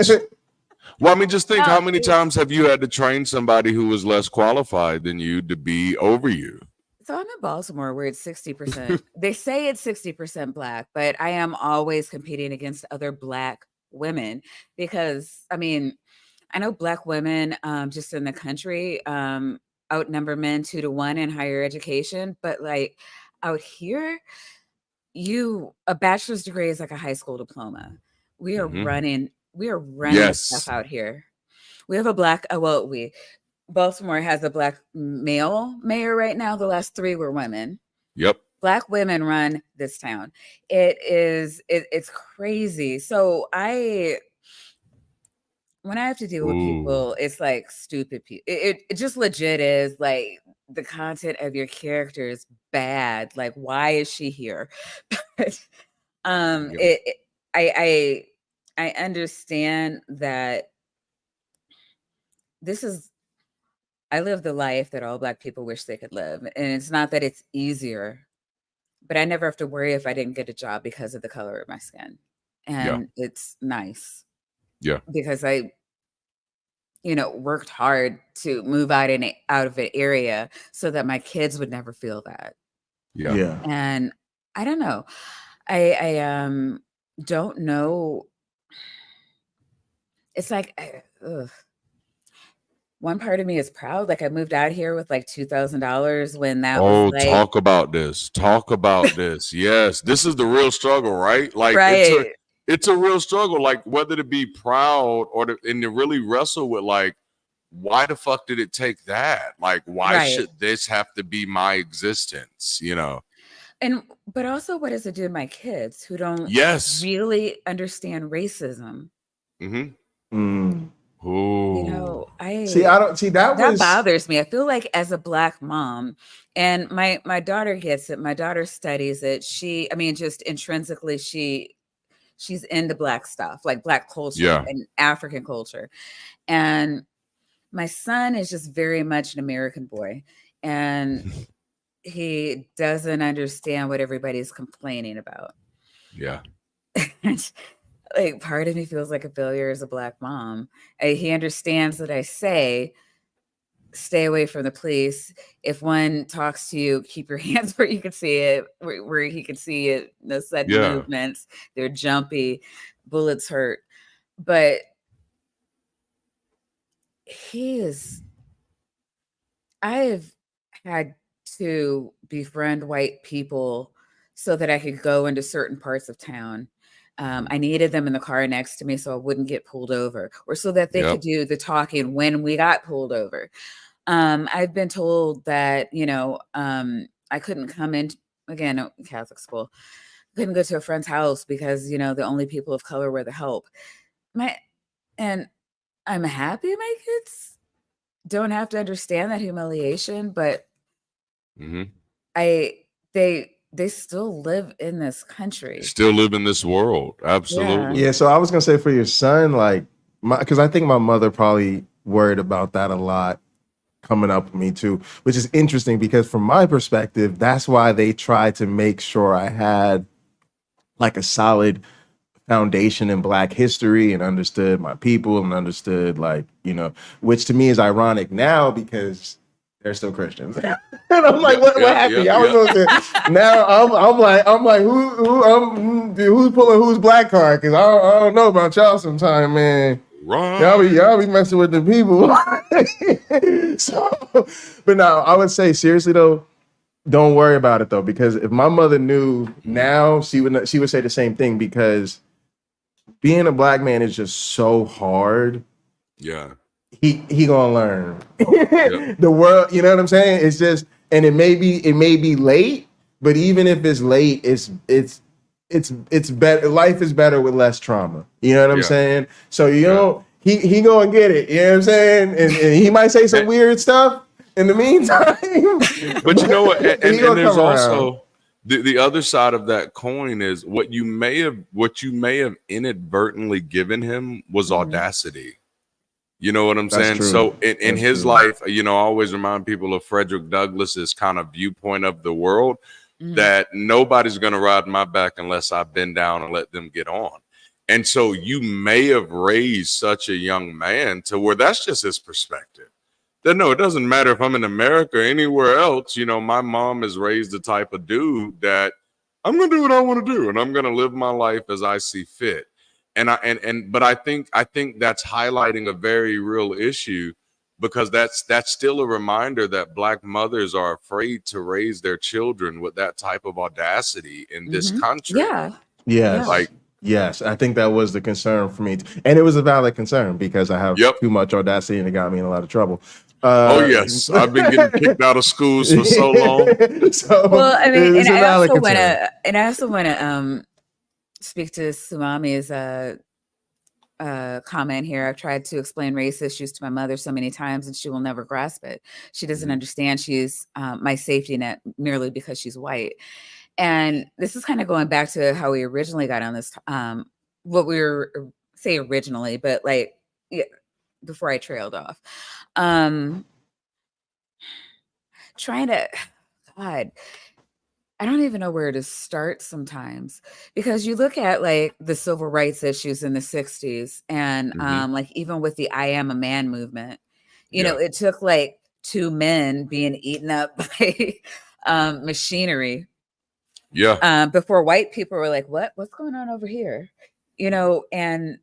Well, I mean, just think, how many times have you had to train somebody who was less qualified than you to be over you? So I'm in Baltimore where it's 60%. They say it's 60% Black, but I am always competing against other Black women because, I mean, I know Black women just in the country outnumber men 2 to 1 in higher education, but like out here, a bachelor's degree is like a high school diploma. We are running stuff out here. We have a Black, Baltimore has a Black male mayor right now. The last 3 were women. Yep. Black women run this town. It's crazy. So when I have to deal with Ooh. people, it's like stupid people. It just legit is like the content of your character is bad. Like, why is she here? But Yep. I understand that I live the life that all Black people wish they could live. And it's not that it's easier, but I never have to worry if I didn't get a job because of the color of my skin. And it's nice. Yeah. Because I, worked hard to move out of an area so that my kids would never feel that. Yeah. And I don't know. I don't know. It's like, one part of me is proud. Like I moved out here with like $2,000 when that was like, talk about this. Talk about this. Yes, this is the real struggle, right? Like right. it's a real struggle. Like whether to be proud or to really wrestle with like, why the fuck did it take that? Like, why should this have to be my existence? But also, what does it do to my kids who don't really understand racism? Mm-hmm. Ooh. That bothers me. I feel like as a Black mom, and my daughter gets it. My daughter studies it. Just intrinsically, she's into Black stuff, like Black culture and African culture. And my son is just very much an American boy, and he doesn't understand what everybody's complaining about. Yeah. Like part of me feels like a failure as a Black mom. He understands that I say, stay away from the police. If one talks to you, keep your hands where you can see it, where he can see it. No sudden movements. They're jumpy. Bullets hurt. But I've had to befriend white people so that I could go into certain parts of town. I needed them in the car next to me so I wouldn't get pulled over, or so that they could do the talking when we got pulled over. I've been told that, I couldn't come in, again, Catholic school, couldn't go to a friend's house because, the only people of color were the help. And I'm happy my kids don't have to understand that humiliation, but they still live in this country. Still live in this world. Absolutely. Yeah. So I was going to say for your son, like, because I think my mother probably worried about that a lot coming up with me too, which is interesting because from my perspective, that's why they tried to make sure I had like a solid foundation in Black history and understood my people and understood which to me is ironic now because they're still Christians. And I'm like, what happened? I was going to now I'm like, who's pulling whose Black card? Because I don't know about y'all sometime, man. Y'all be messing with the people. But no, I would say seriously though, don't worry about it though, because if my mother knew now, she would say the same thing because being a Black man is just so hard. Yeah. He gonna learn. The world, you know what I'm saying? It's just, and it may be late, but even if it's late, it's better. Life is better with less trauma. You know what I'm saying? So he gonna get it. You know what I'm saying? And he might say some weird stuff in the meantime. But you know what? And there's also the other side of that coin is what you may have inadvertently given him was audacity. You know what I'm saying? True. So in his life, I always remind people of Frederick Douglass's kind of viewpoint of the world, that nobody's going to ride my back unless I bend down and let them get on. And so you may have raised such a young man to where that's just his perspective. That no, it doesn't matter if I'm in America or anywhere else. My mom has raised the type of dude that I'm going to do what I want to do and I'm going to live my life as I see fit. But I think that's highlighting a very real issue because that's still a reminder that Black mothers are afraid to raise their children with that type of audacity in this country. Yeah. Yes. Yes. I think that was the concern for me. And it was a valid concern because I have too much audacity and it got me in a lot of trouble. Oh yes, I've been getting kicked out of schools for so long. Well, I mean, and I also want to speak to Sumami's comment here. I've tried to explain race issues to my mother so many times, and she will never grasp it. She doesn't understand she's my safety net merely because she's white. And this is kind of going back to how we originally got on this, what we were say originally, but like before I trailed off. Trying to, God, I don't even know where to start sometimes, because you look at like the civil rights issues in the 60s and like even with the I Am a Man movement, you know, it took like 2 men being eaten up by machinery. Yeah. Before white people were like, what's going on over here? You know, and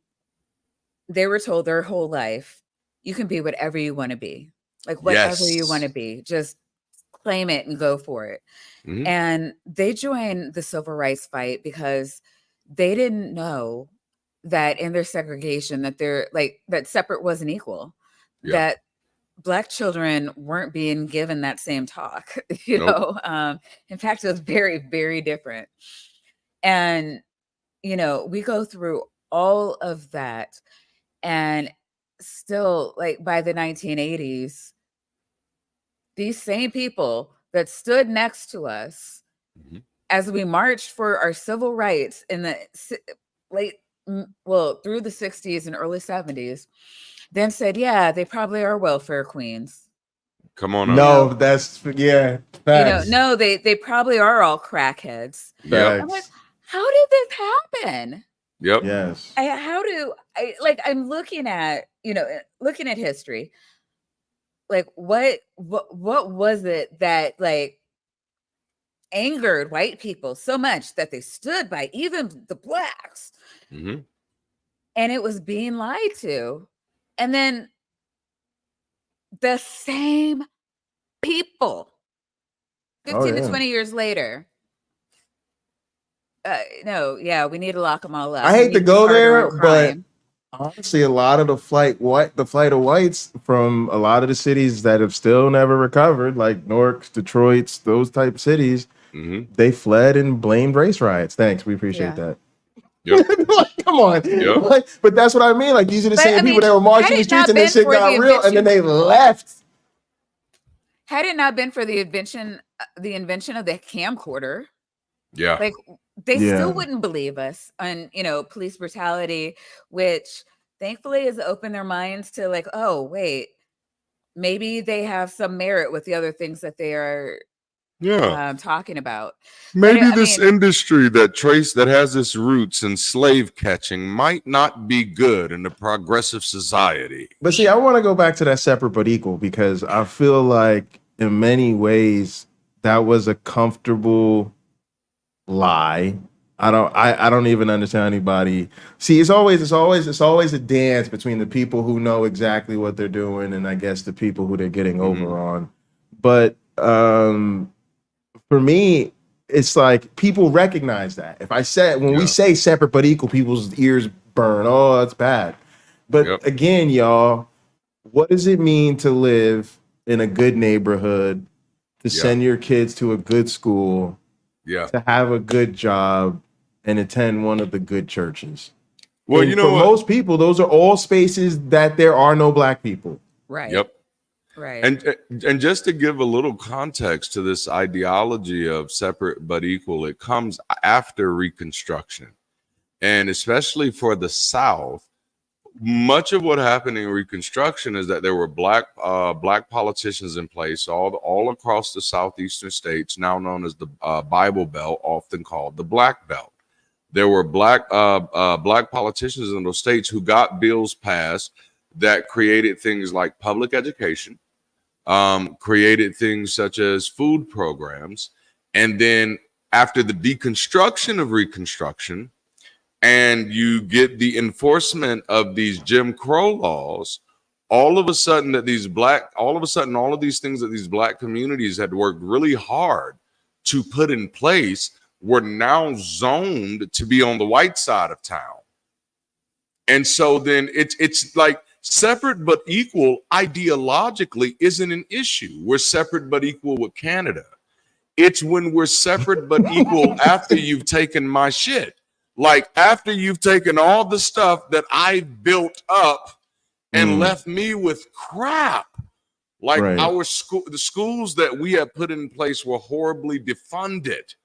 they were told their whole life, you can be whatever you want to be. Like whatever you want to be, just claim it and go for it. And they joined the civil rights fight because they didn't know that in their segregation that they're like that separate wasn't equal, that Black children weren't being given that same talk, you know. In fact, it was very, very different. And, you know, we go through all of that, and still, like by the 1980s, these same people that stood next to us as we marched for our civil rights in the through the 60s and early 70s, then said, yeah, they probably are welfare queens. Come on. No, that's facts. You know, no, they probably are all crackheads. Facts. I'm like, how did this happen? Yep. Yes. I'm looking at, you know, looking at history. Like what was it that like angered white people so much that they stood by even the Blacks? And it was being lied to. And then the same people 15 to 20 years later. We need to lock them all up. I hate to go there, but honestly, a lot of the flight of whites from a lot of the cities that have still never recovered, like Newark, Detroit, those type of cities, they fled and blamed race riots. Thanks, we appreciate that. Like, come on, like, but that's what I mean. Like, these are the same people that were marching the streets and this shit got real, and then they left. Had it not been for the invention of the camcorder, like they still wouldn't believe us on, you know, police brutality, which thankfully has opened their minds to like, oh wait, maybe they have some merit with the other things that they are talking about. Maybe industry that has its roots in slave catching might not be good in a progressive society. But see, I want to go back to that separate but equal, because I feel like in many ways that was a comfortable lie. I don't even understand anybody. See, it's always a dance between the people who know exactly what they're doing and I guess the people who they're getting over on. But for me, it's like people recognize that. If I said, when we say separate but equal, people's ears burn. Oh, that's bad. But again, y'all, what does it mean to live in a good neighborhood, to send your kids to a good school, to have a good job, and attend one of the good churches? Well, and you know, for most people, those are all spaces that there are no Black people. Right. Yep. Right. And just to give a little context to this ideology of separate but equal, it comes after Reconstruction. And especially for the South, much of what happened in Reconstruction is that there were black politicians in place all across the southeastern states, now known as the Bible Belt, often called the Black Belt. There were black politicians in those states who got bills passed that created things like public education, created things such as food programs. And then after the deconstruction of Reconstruction, and you get the enforcement of these Jim Crow laws, all of a sudden all of these things that these Black communities had worked really hard to put in place were now zoned to be on the white side of town. And so then it's like separate but equal ideologically isn't an issue. We're separate but equal with Canada. It's when we're separate but equal after you've taken my shit. Like after you've taken all the stuff that I built up and left me with crap. Like our school, the schools that we have put in place were horribly defunded.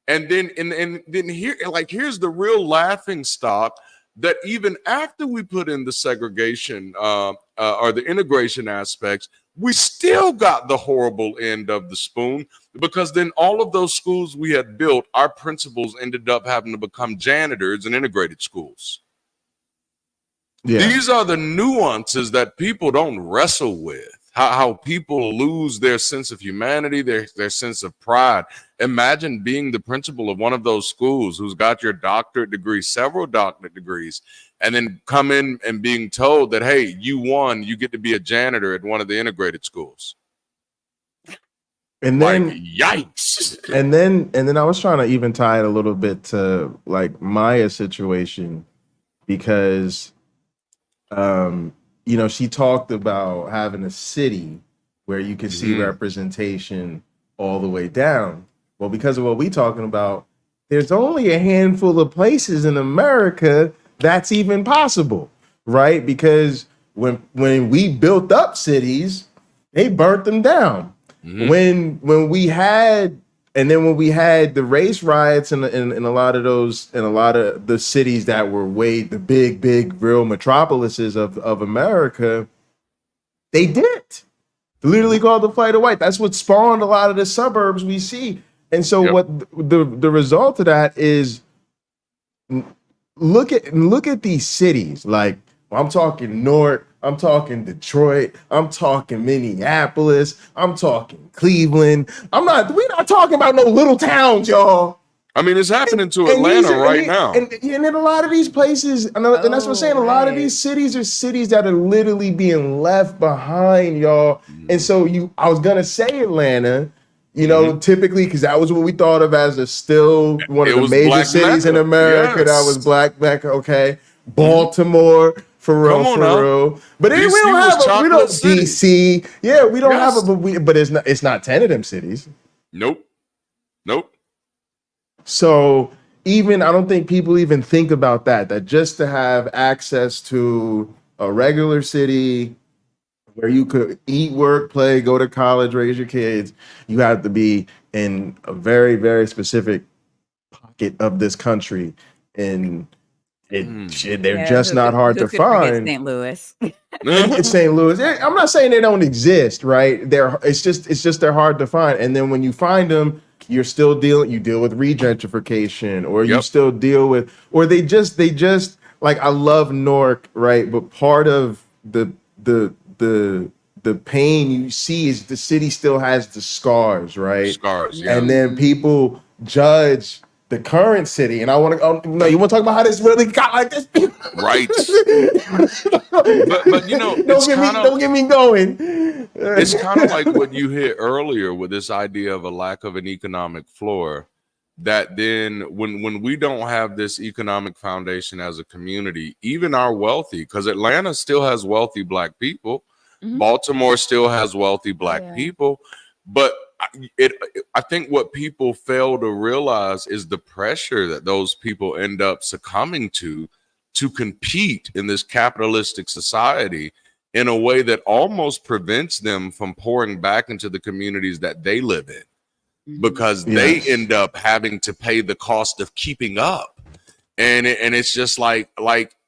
And then here, like, here's the real laughing stock, that even after we put in the segregation or the integration aspects, we still got the horrible end of the spoon, because then all of those schools we had built, our principals ended up having to become janitors in integrated schools. Yeah. These are the nuances that people don't wrestle with. How people lose their sense of humanity, their sense of pride. Imagine being the principal of one of those schools who's got your doctorate degree, several doctorate degrees, and then come in and being told that, hey, you won, you get to be a janitor at one of the integrated schools. And then, like, yikes. And then I was trying to even tie it a little bit to like Maya's situation, because you know, she talked about having a city where you could see representation all the way down. Well, because of what we're talking about, there's only a handful of places in America that's even possible, right? Because when we built up cities, they burnt them down. When we had the race riots in a lot of the cities that were the big real metropolises of America, they did it. Literally called the flight of white. That's what spawned a lot of the suburbs we see. And so what the result of that is, look at these cities. Like, I'm talking Newark, I'm talking Detroit, I'm talking Minneapolis, I'm talking Cleveland. We're not talking about no little towns, y'all. I mean, it's happening to Atlanta right now. And in a lot of these places, and that's what I'm saying, a lot of these cities are cities that are literally being left behind, y'all. And so I was gonna say Atlanta, you know, typically, because that was what we thought of as still one of the major cities in America. That was Black Mecca, okay. Baltimore, for real. But we don't have DC. Yeah, we don't have but it's not 10 of them cities. Nope. So I don't think people even think about that just to have access to a regular city where you could eat, work, play, go to college, raise your kids, you have to be in a very, very specific pocket of this country. And they're just not hard to find. St. Louis. It's St. Louis. I'm not saying they don't exist, right? It's just they're hard to find. And then when you find them, you deal with regentrification, or you still deal with, or they just like, I love Newark, right? But part of the pain you see is the city still has the scars, right? And then people judge the current city, and I want to. No, you want to talk about how this really got like this, right? but you know, don't get me going. It's kind of like what you hit earlier with this idea of a lack of an economic floor. That then, when we don't have this economic foundation as a community, even our wealthy, because Atlanta still has wealthy Black people, Baltimore still has wealthy Black people, but I think what people fail to realize is the pressure that those people end up succumbing to compete in this capitalistic society in a way that almost prevents them from pouring back into the communities that they live in, because they end up having to pay the cost of keeping up. And it's just like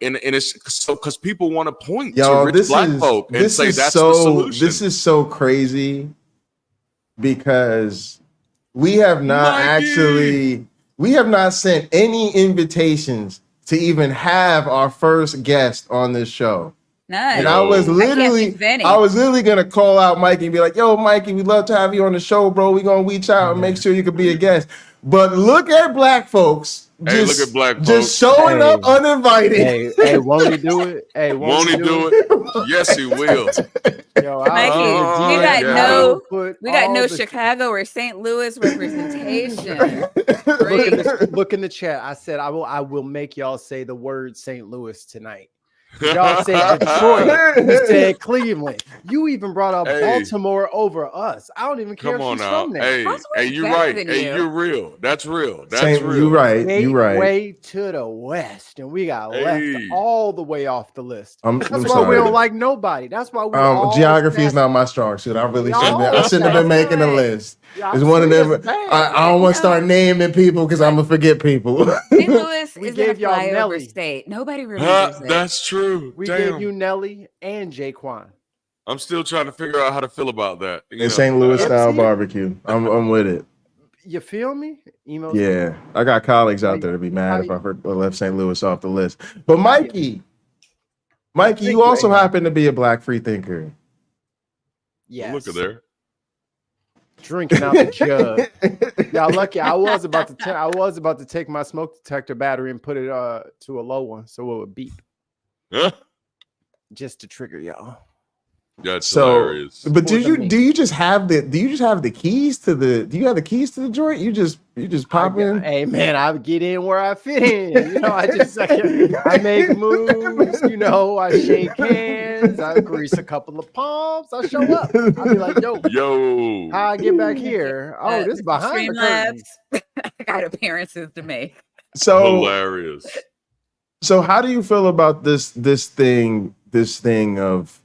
and it's so, because people want to point to rich Black folk and say that's the solution. This is so crazy, because we have not sent any invitations to even have our first guest on this show. Nice. And I was literally gonna call out Mikey and be like, yo, Mikey, we'd love to have you on the show, bro. We're gonna reach out and make sure you could be a guest. But look at Black folks. Just showing up uninvited. Hey, won't he do it? Hey, won't he do it? Yes, he will. Yo, we got no Chicago or St. Louis representation. Look in the chat. I said I will make y'all say the word St. Louis tonight. Y'all said Detroit. You said Cleveland. You even brought up Hey. Baltimore over us. I don't even care Come if on she's now. from there. Hey, Baltimore's you're better right. than Hey, you. you're real. That's real. That's Same, real. you right. You right. Way to the west, and we got left Hey. all the way off the list. I'm That's why sorry. we don't like nobody. That's why we all Geography is smash- not my strong suit. I really Y'all shouldn't. I shouldn't have been that's making a right. list. Y'all It's one of them. serious, man. I don't want to start naming people because I'm gonna forget people. St. Louis We isn't a gave y'all flyover Nelly. state. Nobody remembers it. That's true. We Damn. gave you Nelly and Jaquan. I'm still trying to figure out how to feel about that. You know? It's St. Louis style Gypsy? barbecue. I'm with it. You feel me? Emails. Yeah, I got colleagues out there to be mad if I left St. Louis off the list. But Mikey, you also happen to be a black free thinker. Yes. Look at there. Drinking out the jug. Y'all lucky. I was about to take my smoke detector battery and put it to a low one so it would beep, Huh? just to trigger y'all. That's So, hilarious. but do you just have the keys to the? Do you have the keys to the joint? You just pop in. Hey man, I get in where I fit in. You know, I make moves. You know, I shake hands. I grease a couple of palms. I show up. I'll be like, Yo. how I get back here? Oh, this is behind the curtain. Streamlabs. I got appearances to make. So Hilarious. So how do you feel about this thing of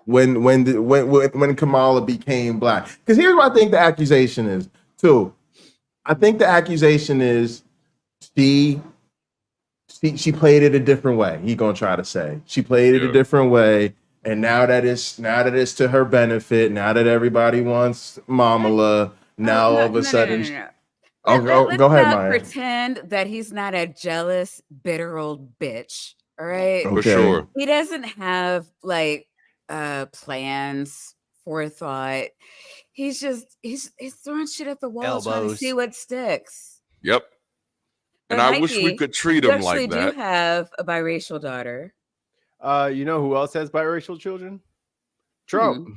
when Kamala became black? Because here's what I think the accusation is too. I think the accusation is she played it a different way. He gonna try to say she played it a different way, and now that it's to her benefit. Now that everybody wants Mamala, now all of a sudden. No. Go ahead, not Maya. pretend that he's not a jealous, bitter old bitch. All right. For sure. He doesn't have like plans, forethought. He's throwing shit at the wall trying to see what sticks. Yep. And But I wish we Mikey, could treat you him like actually that. do have a biracial daughter. You know who else has biracial children? Trump.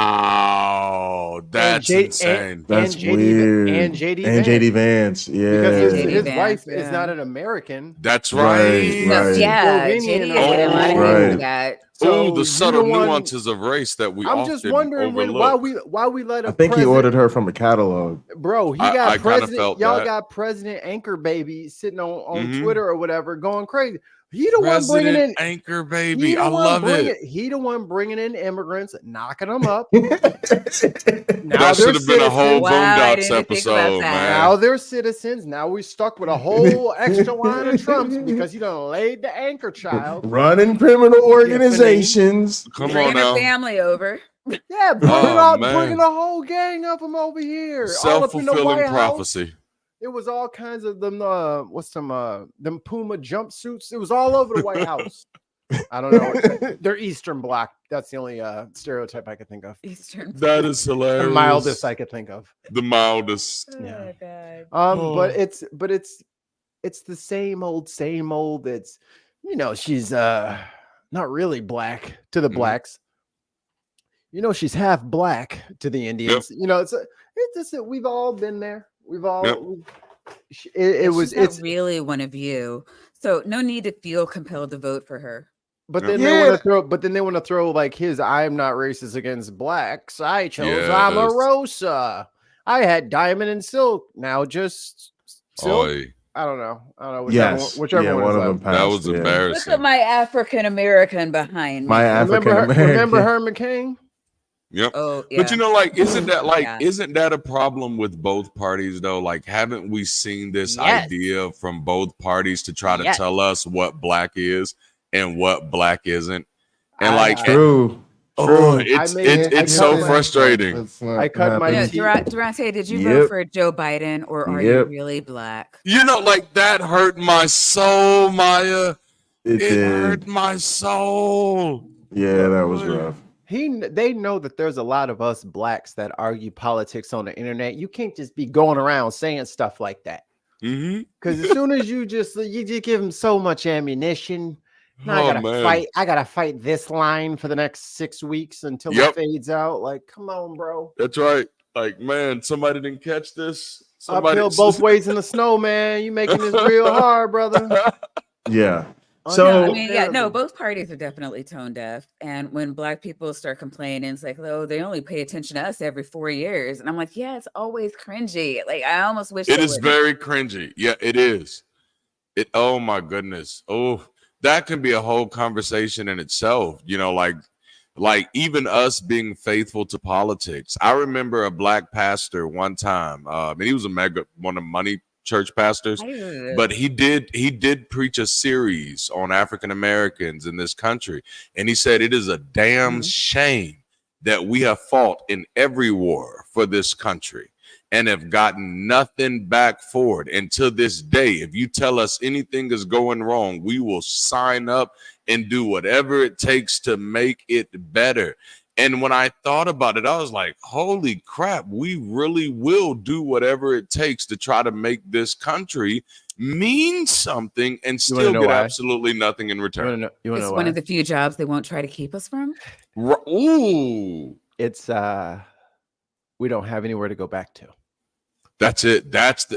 Wow, that's insane. That's JD weird. And JD and JD Vance, yeah. Because JD his Vance, wife yeah. is not an American. That's Right, right. No, right. yeah, Slovenian JD or is a lot of whatever. people got. Oh, the you subtle the one- nuances of race that we I'm often just wondering overlook. why we let a I think he president, ordered her from a catalog. bro. He I got kinda president. felt Y'all that. got President Anchor Baby sitting on Mhm. Twitter or whatever, going crazy. He the one bringing in President Anchor he Baby. the I one love bringing- it. He the one bringing in immigrants, knocking them up. That Now they're should have been a whole citizens. Wow, I Boondocks didn't think about episode, that. man. Now they're citizens. Now we stuck with a whole extra line of Trumps because you done laid the anchor child. Running criminal organizations. Come Bringing on her now. family over. Yeah, man. bringing a whole gang of them over here. All up in the Self-fulfilling White House. prophecy. It was all kinds of them. Them Puma jumpsuits. It was all over the White House. I don't know. They're Eastern Bloc. That's the only stereotype I could think of. Eastern. That is hilarious. The mildest I could think of. The mildest. Oh, God. But it's the same old. It's she's not really black to the blacks. She's half black to the Indians. It's we've all been there. We've all. She's not really one of you, so no need to feel compelled to vote for her. But then they want to throw like his "I'm not racist against blacks. I chose Omarosa. I had diamond and silk. Now just silk." Oy. I don't know. Yes. Whichever one of them them passed. That was yeah. Look embarrassing. at my African American behind me. My African American. Remember Herman Cain? Yep. Oh, yeah. But isn't that Yeah. isn't that a problem with both parties though? Like, haven't we seen this Yes. idea from both parties to try to Yes. tell us what black is and what black isn't? And True. it's so frustrating. I cut my teeth. Darante, did you Yep. vote for Joe Biden, or are you Yep. really black? That hurt my soul, Maya. It It did. hurt my soul. Yeah, that was rough. They know that there's a lot of us blacks that argue politics on the internet. You can't just be going around saying stuff like that. Mm-hmm. Because as soon as you just give them so much ammunition, now I gotta fight this line for the next 6 weeks until it fades out. Like, come on, bro. That's right. Like, man, somebody didn't catch this. Uphill both ways in the snow, man. You making this real hard, brother. Yeah. No, So I mean, yeah, no, both parties are definitely tone deaf. And when Black people start complaining, it's like, oh, they only pay attention to us every 4 years. And I'm like, yeah, it's always cringy. Like, I almost wish it they is would. very cringy. Yeah, it is. Oh my goodness. Oh, that can be a whole conversation in itself. You know, like even us being faithful to politics. I remember a Black pastor one time, and he was one of money church pastors, but he did preach a series on African Americans in this country, and he said it is a damn shame that we have fought in every war for this country and have gotten nothing back for it. And to this day, if you tell us anything is going wrong, we will sign up and do whatever it takes to make it better. And when I thought about it, I was like, holy crap, we really will do whatever it takes to try to make this country mean something and still get absolutely nothing in return. It's one of the few jobs they won't try to keep us from. Ooh. It's we don't have anywhere to go back to. That's it. That's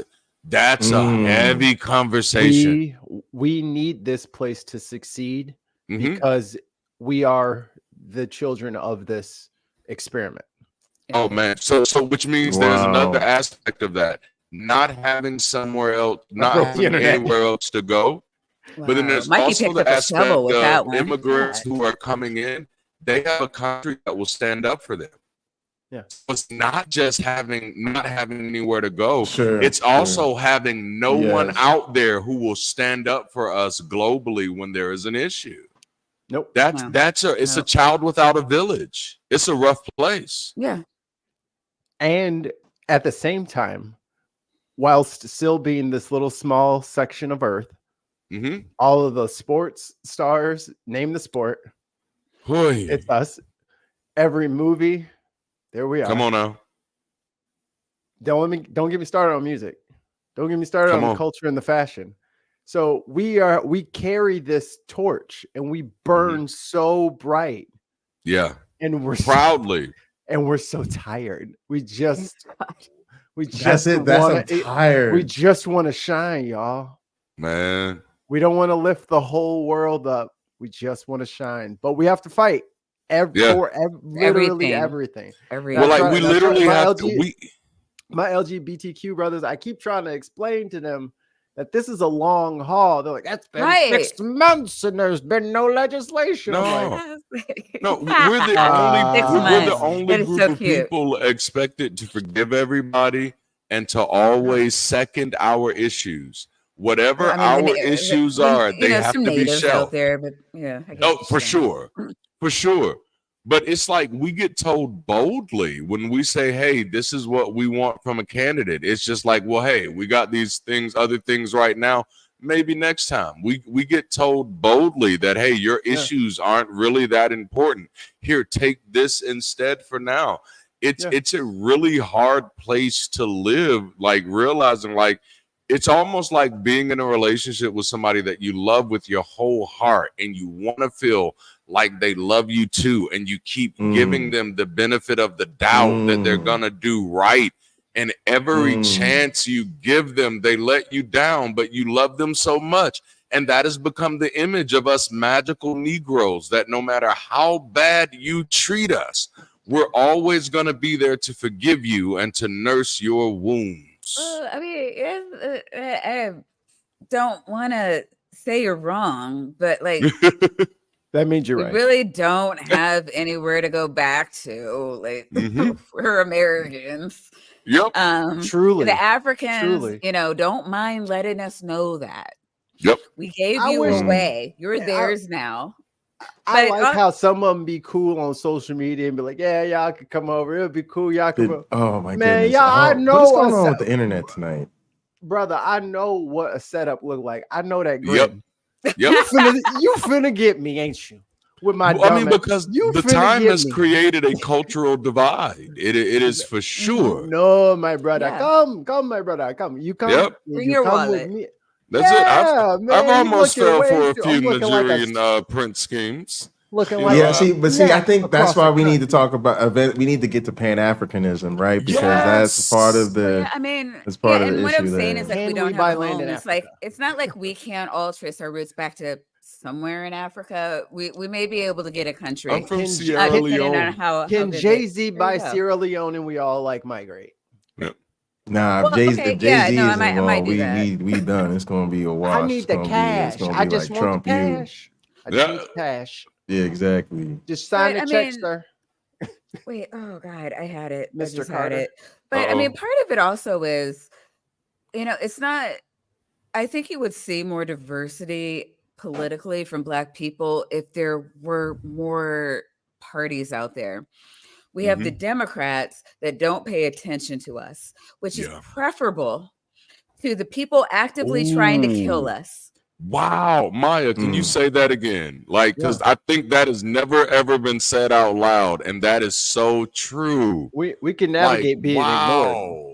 a heavy conversation. We need this place to succeed because we are the children of this experiment. Oh man. So which means there's another aspect of that. Not having somewhere else, not having anywhere else to go. Wow. But then there's also the aspect of immigrants who are coming in. They have a country that will stand up for them. Yeah. So it's not just not having anywhere to go. It's also having no one out there who will stand up for us globally when there is an issue. Nope. It's a child without a village. It's a rough place. Yeah. And at the same time, whilst still being this little small section of Earth, all of the sports stars, name the sport. It's us. Every movie, there we are. Come on now. Don't get me started on music. Don't get me started on the culture and the fashion. So we carry this torch and we burn so bright. Yeah. And we're proudly. And we're so tired. We just tired. We just want to shine, y'all. Man. We don't want to lift the whole world up. We just want to shine. But we have to fight literally everything. Well, like we literally have to. My LGBTQ brothers, I keep trying to explain to them that this is a long haul. They're like, that's been 6 months and there's been no legislation. No, we're the only group of people expected to forgive everybody and to always second our issues. Whatever our issues are, they have to be shelved. Out there, but for sure. But it's like we get told boldly when we say, hey, this is what we want from a candidate. It's just like, well, hey, we got these other things right now. Maybe next time. We get told boldly that, hey, your issues aren't really that important. Here, take this instead for now. It's a really hard place to live, like realizing like it's almost like being in a relationship with somebody that you love with your whole heart and you want to feel like they love you too. And you keep giving them the benefit of the doubt that they're going to do right. And every chance you give them, they let you down, but you love them so much. And that has become the image of us magical Negroes, that no matter how bad you treat us, we're always going to be there to forgive you and to nurse your wounds. I mean, I don't want to say you're wrong, but like that means you're right. We really don't have anywhere to go back to. Like we're Americans. Yep. Truly. The Africans, don't mind letting us know that. Yep. We gave you away. You're theirs now. I like how some of them be cool on social media and be like, yeah, y'all could come over. It'll be cool. Y'all come over. Oh, my man, goodness. Y'all, I know what's going on with the internet tonight. Brother, I know what a setup look like. I know that Greene. Yep. You finna get me, ain't you? With my because the time has created a cultural divide. It is for sure. No, my brother. Yeah. Come, my brother. Come. You come. Yep. Bring your wallet. With me. That's it. I've almost fell for a few Nigerian print schemes. looking like Yeah, see, I think that's across why the we need to country. talk about. We need to get to Pan-Africanism, right? Because that's Yes. part of Well, the. yeah, I mean, That's part of the and what I'm issue saying there. is like we Can don't we have buy a land home. in It's like Africa? it's not like we can't all trace our roots back to somewhere in Africa. We may be able to get a country. I'm from Can- Sierra depending on Leone. how Can big Jay-Z There buy you go. Sierra Leone and we all like migrate? Nah, Well, if okay, Jay-Z yeah, no, is I might involved, do that. we done. It's gonna be a wash. I need the It's cash. gonna I be just like want Trump the you. cash. I just Yeah. need the cash. Yeah, exactly. Just sign But, the I check, mean, sir. Wait, oh God, I had it. I Mr. just had Carter. it. But I mean, Uh-oh. part of it also is, it's not. I think you would see more diversity politically from Black people if there were more parties out there. We have the Democrats that don't pay attention to us, which is Yeah. preferable to the people actively trying to kill Ooh. us. Wow, Maya, can you say that again? Like, because I think that has never ever been said out loud, and that is so true. We can Like, navigate being ignored. wow.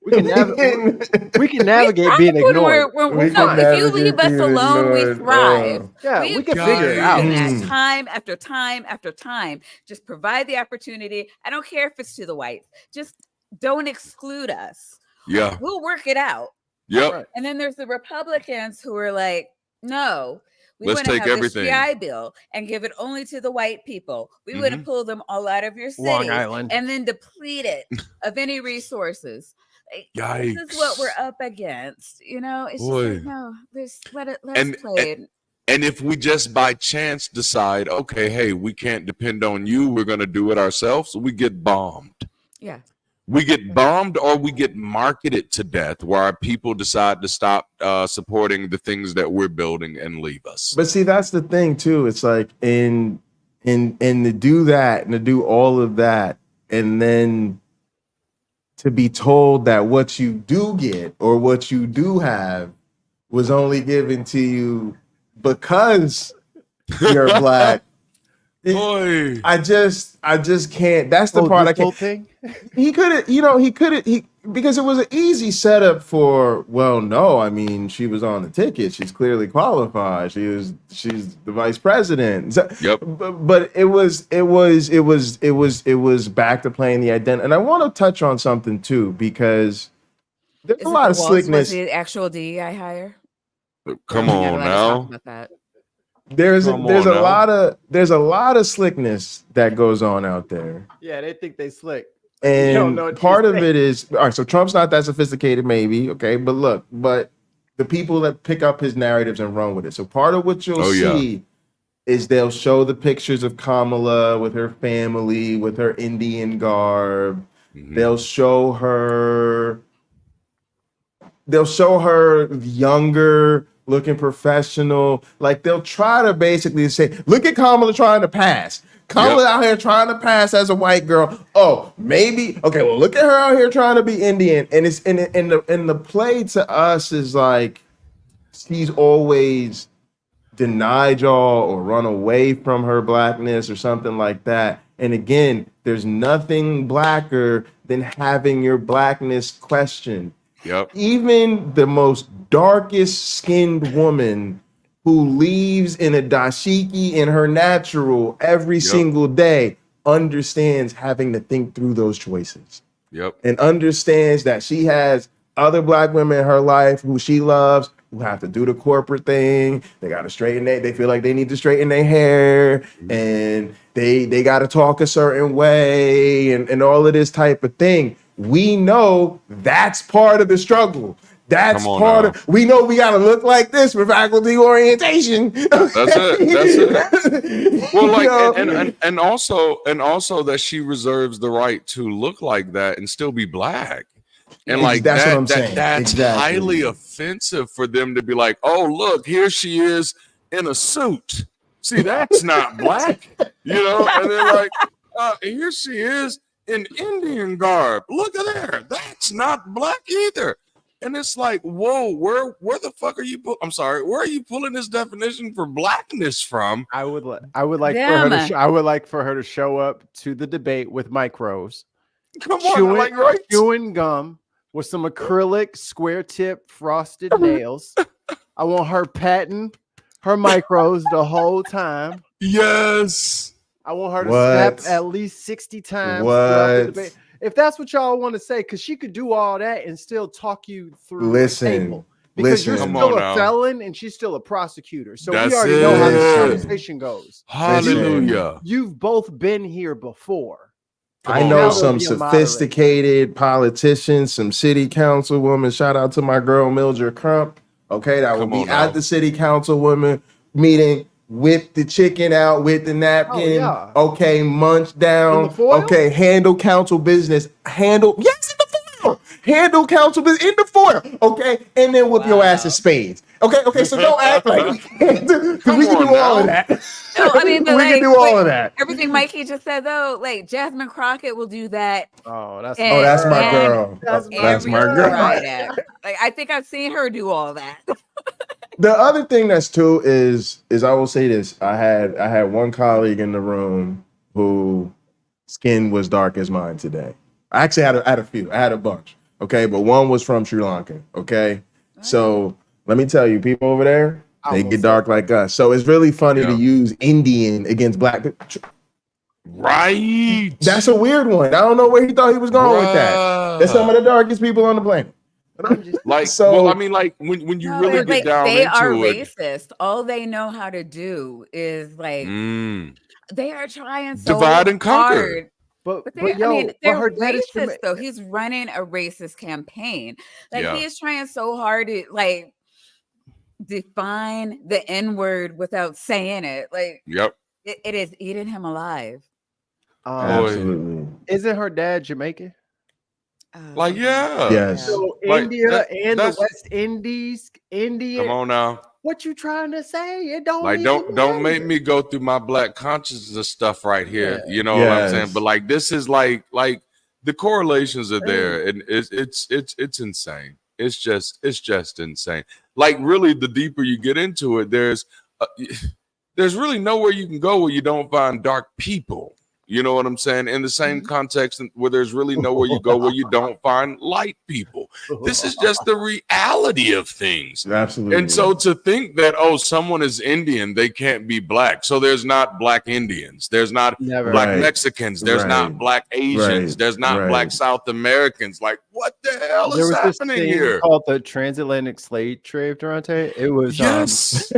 We can we can navigate thrive being when ignored. We no, can if you leave navigate us being alone, we ignored. thrive. Yeah, we can figure it have out. proven that time after time after time. Just provide the opportunity. I don't care if it's to the whites. Just don't exclude us. Yeah. We'll work it out. Yep. Right. And then there's the Republicans who are like, no, we Let's want to take have everything. this GI Bill and give it only to the white people. We want to pull them all out of your Long cities Island. and then deplete it of any resources. Like, this is what we're up against. It's just Boy. like, no, let's And- play it. And if we just by chance decide, okay, hey, we can't depend on you, we're going to do it ourselves, we get bombed. Yeah. We get bombed or we get marketed to death where our people decide to stop supporting the things that we're building and leave us. But see, that's the thing too. It's like in to do that and to do all of that, and then to be told that what you do get or what you do have was only given to you because you're Black. Boy. I just can't. That's the part I this whole can't. thing? He could have, because it was an easy setup for, well, no, I mean, she was on the ticket. She's clearly qualified. She's the vice president. So, Yep. But it was back to playing the identity. And I want to touch on something too, because there's a lot of slickness. Was the actual DEI hire? Come on now. About that. There's a Come on now. lot of slickness that goes on out there. Yeah, they think they slick. You don't And know what part you're of it is, all right, so Trump's not that sophisticated, maybe, okay, but the people that pick up his narratives and run with it. So part of what you'll see is they'll show the pictures of Kamala with her family, with her Indian garb. They'll show her younger, looking professional. Like, they'll try to basically say, look at Kamala trying to pass. Kamala out here trying to pass as a white girl. Oh, maybe. Okay, well, look at her out here trying to be Indian. And it's in the play to us is like, she's always denied y'all or run away from her Blackness or something like that. And again, there's nothing Blacker than having your Blackness questioned. Yep. Even the most darkest skinned woman who leaves in a dashiki in her natural every single day understands having to think through those choices. Yep. And understands that she has other Black women in her life who she loves, who have to do the corporate thing. They got to they feel like they need to straighten their hair, and they got to talk a certain way, and all of this type of thing. We know that's part of the struggle. That's part of, we know we got to look like this for faculty orientation. That's it. Well, like, and also that she reserves the right to look like that and still be Black. And like that's what I'm saying. That's highly offensive for them to be like, oh, look, here she is in a suit. See, that's not Black, and then like, here she is in Indian garb. Look at her. That's not Black either. And it's like, whoa, where the fuck are you? I'm sorry, where are you pulling this definition for Blackness from? I would like for her to show up to the debate with Mike Rose. Come on, chewing gum with some acrylic square tip frosted nails. I want her patting her micros the whole time. Yes. I want her to What? snap at least 60 times. throughout the What? debate. If that's what y'all want to say, because she could do all that and still talk you through a Listen, table. Because you're listen. Come still on a now. felon and she's still a prosecutor. So That's we already know how this it. conversation goes. Hallelujah. You've both been here before. Come I on know now. some Be a moderator. sophisticated politicians, some city councilwoman. Shout out to my girl Mildred Crump. Okay, that will Come be on now. at the city councilwoman meeting. Whip the chicken out with the napkin. yeah. Okay, munch In down. the foil? Okay, handle council business. Handle in the foil. Handle council business in the foil. Okay, and then whip your ass in spades. Okay. So don't act like we can't do. 'Cause we can Come do on all of now. that. No, I mean, but we can like, do all of that. Everything Mikey just said though, like Jasmine Crockett will do that. Oh, that's And- Oh, that's my and girl. That's That's every my girl. Friday. Like I think I've seen her do all that. The other thing that's too is I will say this. I had one colleague in the room who skin was dark as mine today. I actually had a few. I had a bunch. Okay, but one was from Sri Lanka. Okay, so let me tell you, people over there, they get dark like us. So it's really funny to use Indian against black people. Right. That's a weird one. I don't know where he thought he was going with that. They're some of the darkest people on the planet. Like, So- well, I mean, like when you No, really it's get like down they into are it. racist. All they know how to do is like they are trying so Divide and conquer. hard. But But yo, I mean, they're her dad is racist though. He's running a racist campaign. Like Yeah. he is trying so hard to like define the N word without saying it. Like Yep. it is eating him alive. Absolutely. Isn't her dad Jamaican? Like, Something yeah. Yes. So Like, India and the that's- West Indies, India. Come on now. What you trying to say? It don't Like, even don't make matter. me go through my black consciousness stuff right here. Yeah. You know what I'm Yes. saying? But like, this is like the correlations are there, and it's insane. It's just insane. Like, really, the deeper you get into it, there's really nowhere you can go where you don't find dark people. You know what I'm saying? In the same context where there's really nowhere you go where you don't find light people. This is just the reality of things. Absolutely. And so to think that, oh, someone is Indian, they can't be black. So there's not black Indians. There's not Never. black Right. Mexicans. There's Right. not black Asians. Right. There's not Right. black South Americans. Like, what the hell There is was this happening thing here? called the transatlantic slave trade, Darante. It was Yes.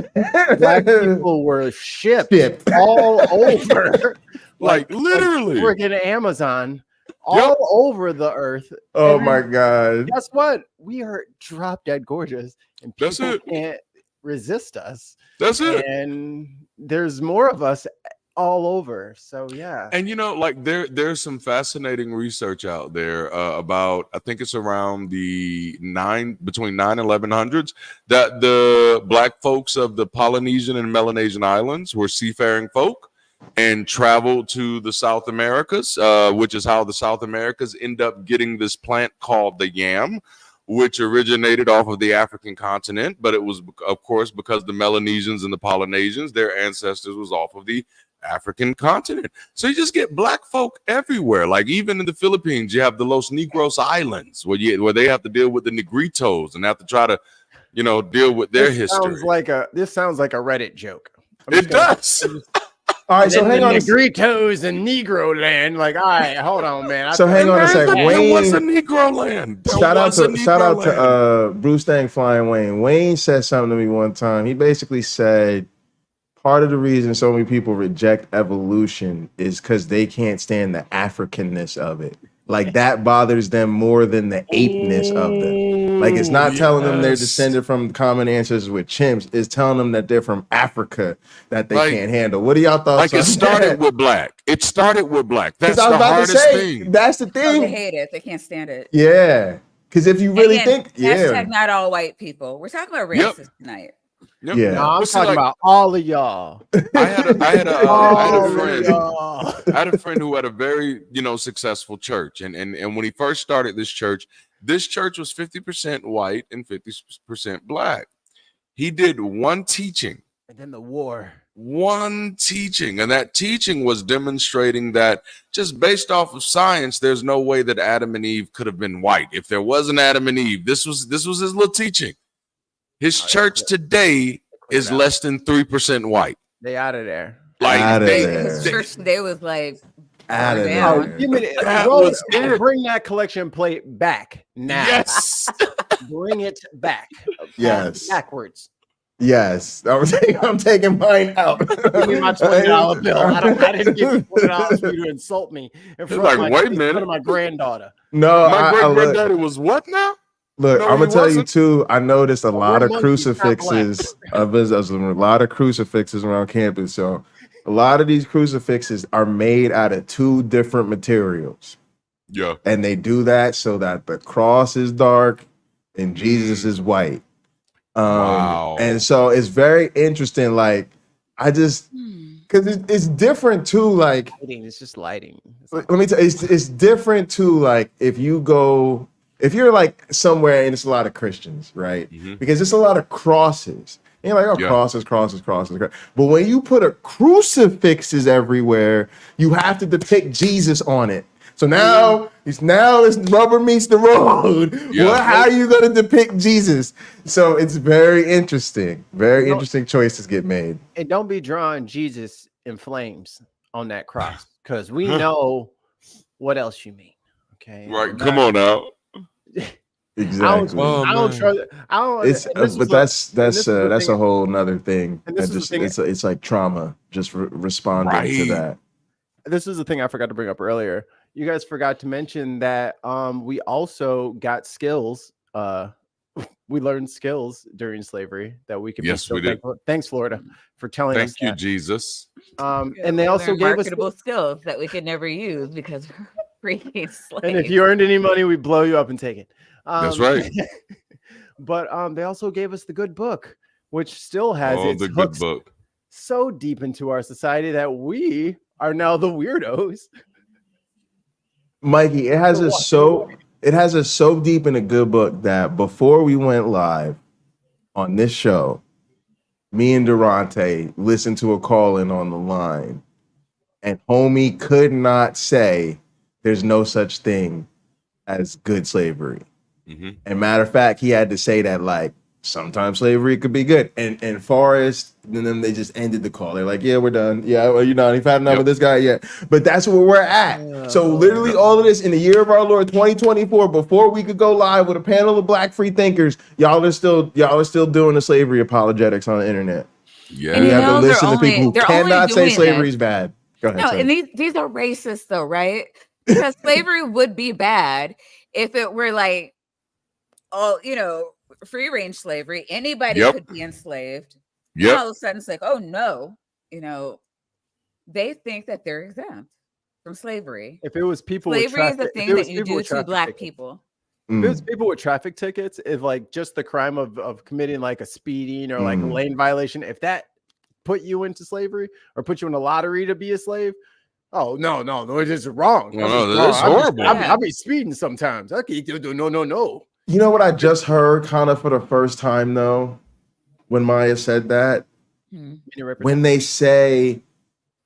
black people were shipped Shipped. all over, Like, literally. freaking Amazon, all over the earth. Oh And my then God. guess what? We are drop dead gorgeous, and That's people it. can't resist us. That's it. And there's more of us all over. So yeah. And you know, like there's some fascinating research out there about, I think it's around between 9 and 1100s, that the black folks of the Polynesian and Melanesian islands were seafaring folk and traveled to the South Americas, which is how the South Americas end up getting this plant called the yam, which originated off of the African continent. But it was, of course, because the Melanesians and the Polynesians, their ancestors was off of the African continent. So you just get black folk everywhere. Like even in the Philippines, you have the Los Negros Islands where they have to deal with the Negritos and have to try to, deal with their history. This sounds like a Reddit joke. It does. All right, so hang on. Negritos and Negro land. Like, all right, hold on, man. So hang on a second. It was a Wayne, Negro land. shout out to Bruce Dang Flying Wayne. Wayne said something to me one time. He basically said part of the reason so many people reject evolution is because they can't stand the Africanness of it. Like that bothers them more than the apeness of them. Like it's not telling them they're descended from common ancestors with chimps. It's telling them that they're from Africa that they can't handle. What do y'all thoughts? Like it started with black. It started with black. That's I was the about hardest to say, thing. that's the Oh, thing. they hate it. They can't stand it. Yeah. Because if you really think, hashtag not all white people. We're talking about racist tonight. Yep. Yeah. No, I'm But see, talking like, about all of y'all. I had a friend. Y'all. I had a friend who had a very, successful church. And when he first started this church was 50% white and 50% black. He did one teaching. And then the war. One teaching. And that teaching was demonstrating that just based off of science, there's no way that Adam and Eve could have been white. If there was an Adam and Eve, this was his little teaching. His church today is less than 3% white. They out of there. Like Outta they, there. His church today was like, Outta burn there. down. Give me the- That roll was it. it. Bring that collection plate back now. yes. Bring it back. Pass it Yes. backwards. Yes, I'm taking mine out. Give me my $20 bill. I didn't give you $20 for you to insult me in front, like, of, my, wait a in minute. front of my granddaughter. No, My I great look, granddaddy was what now? look. No, I'm he gonna tell you wasn't. too. I noticed a lot of monkey, not black. crucifixes. There's a lot of crucifixes around campus. So a lot of these crucifixes are made out of two different materials, Yeah. and they do that so that the cross is dark and Jesus is white. Wow. And so it's very interesting. Like I just because it's different too. Like Lighting. It's just lighting. let me tell you, it's different too. Like if you're like somewhere and it's a lot of Christians, right? Because it's a lot of crosses. And you're like, oh, Yeah. crosses. But when you put a crucifixes everywhere, you have to depict Jesus on it. So now it's rubber meets the road. Yeah. How are you going to depict Jesus? So it's very interesting. Very interesting choices get made. And don't be drawing Jesus in flames on that cross, because we know what else you mean. Okay. Right. Come on now. Exactly. Oh, I don't man. trust. I don't. It's and this was but the- that's and this was the a thing- whole nother thing. And this That was the just, thing- it's like trauma, just responding to Right. that. This is the thing I forgot to bring up earlier. You guys forgot to mention that we also got skills. We learned skills during slavery that we could. Yes, be so we did. thankful. Thanks, Florida, for telling us. Thank you, that. Jesus. And they also learned gave us. marketable skills that we could never use because we're freaking slaves. And if you earned any money, we blow you up and take it. That's right. But they also gave us the good book, which still has Oh, its the good hooks book. so deep into our society that we are now the weirdos. Mikey, it has us so deep in a good book that before we went live on this show, me and Darante listened to a call-in on the line, and homie could not say there's no such thing as good slavery. And matter of fact, he had to say that like sometimes slavery could be good. And Forrest, and then they just ended the call. They're like, yeah, we're done. Yeah, well, you're not. You've had enough of this guy yet. But that's where we're at. So literally all of this in the year of our Lord 2024, before we could go live with a panel of black free thinkers, y'all are still doing the slavery apologics on the internet. Yeah. And We you have to know, they're listen to people who they're only cannot say doing slavery this. is bad. Go ahead. No, Sam. and these are racist though, right? Because slavery would be bad if it were like, oh, free range slavery. Anybody Yep. could be enslaved. Yep. All of a sudden it's like, oh no, they think that they're exempt from slavery. If it was people with Slavery is traffic, the if thing it was that you people do with to traffic black tickets- people. If it was people with traffic tickets, if like just the crime of committing like a speeding or like a lane violation, if that put you into slavery or put you in a lottery to be a slave, oh no, it is wrong. No, that's horrible. I'll be speeding sometimes. Okay, no. You know what I just heard kind of for the first time though, when Maya said that? When they say,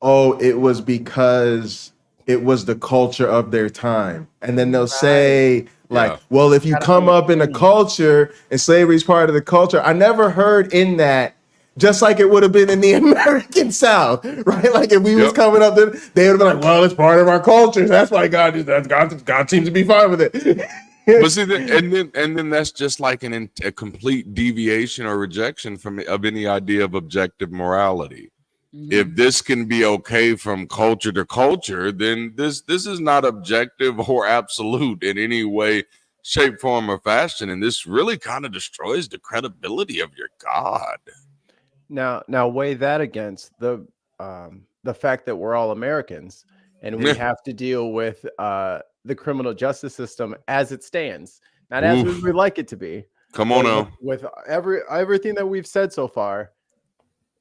oh, it was because it was the culture of their time. And then they'll say, like, well, if you come up in a culture and slavery is part of the culture, I never heard in that, just like it would have been in the American South, right? Like if we was coming up, then they would have been like, well, it's part of our culture. That's why God seems to be fine with it. But see, and then that's just like a complete deviation or rejection of any idea of objective morality. If this can be okay from culture to culture, then this is not objective or absolute in any way, shape, form, or fashion, and this really kind of destroys the credibility of your God. Now weigh that against the fact that we're all Americans and we have to deal with the criminal justice system as it stands, not as we would like it to be. Come on now. With everything that we've said so far,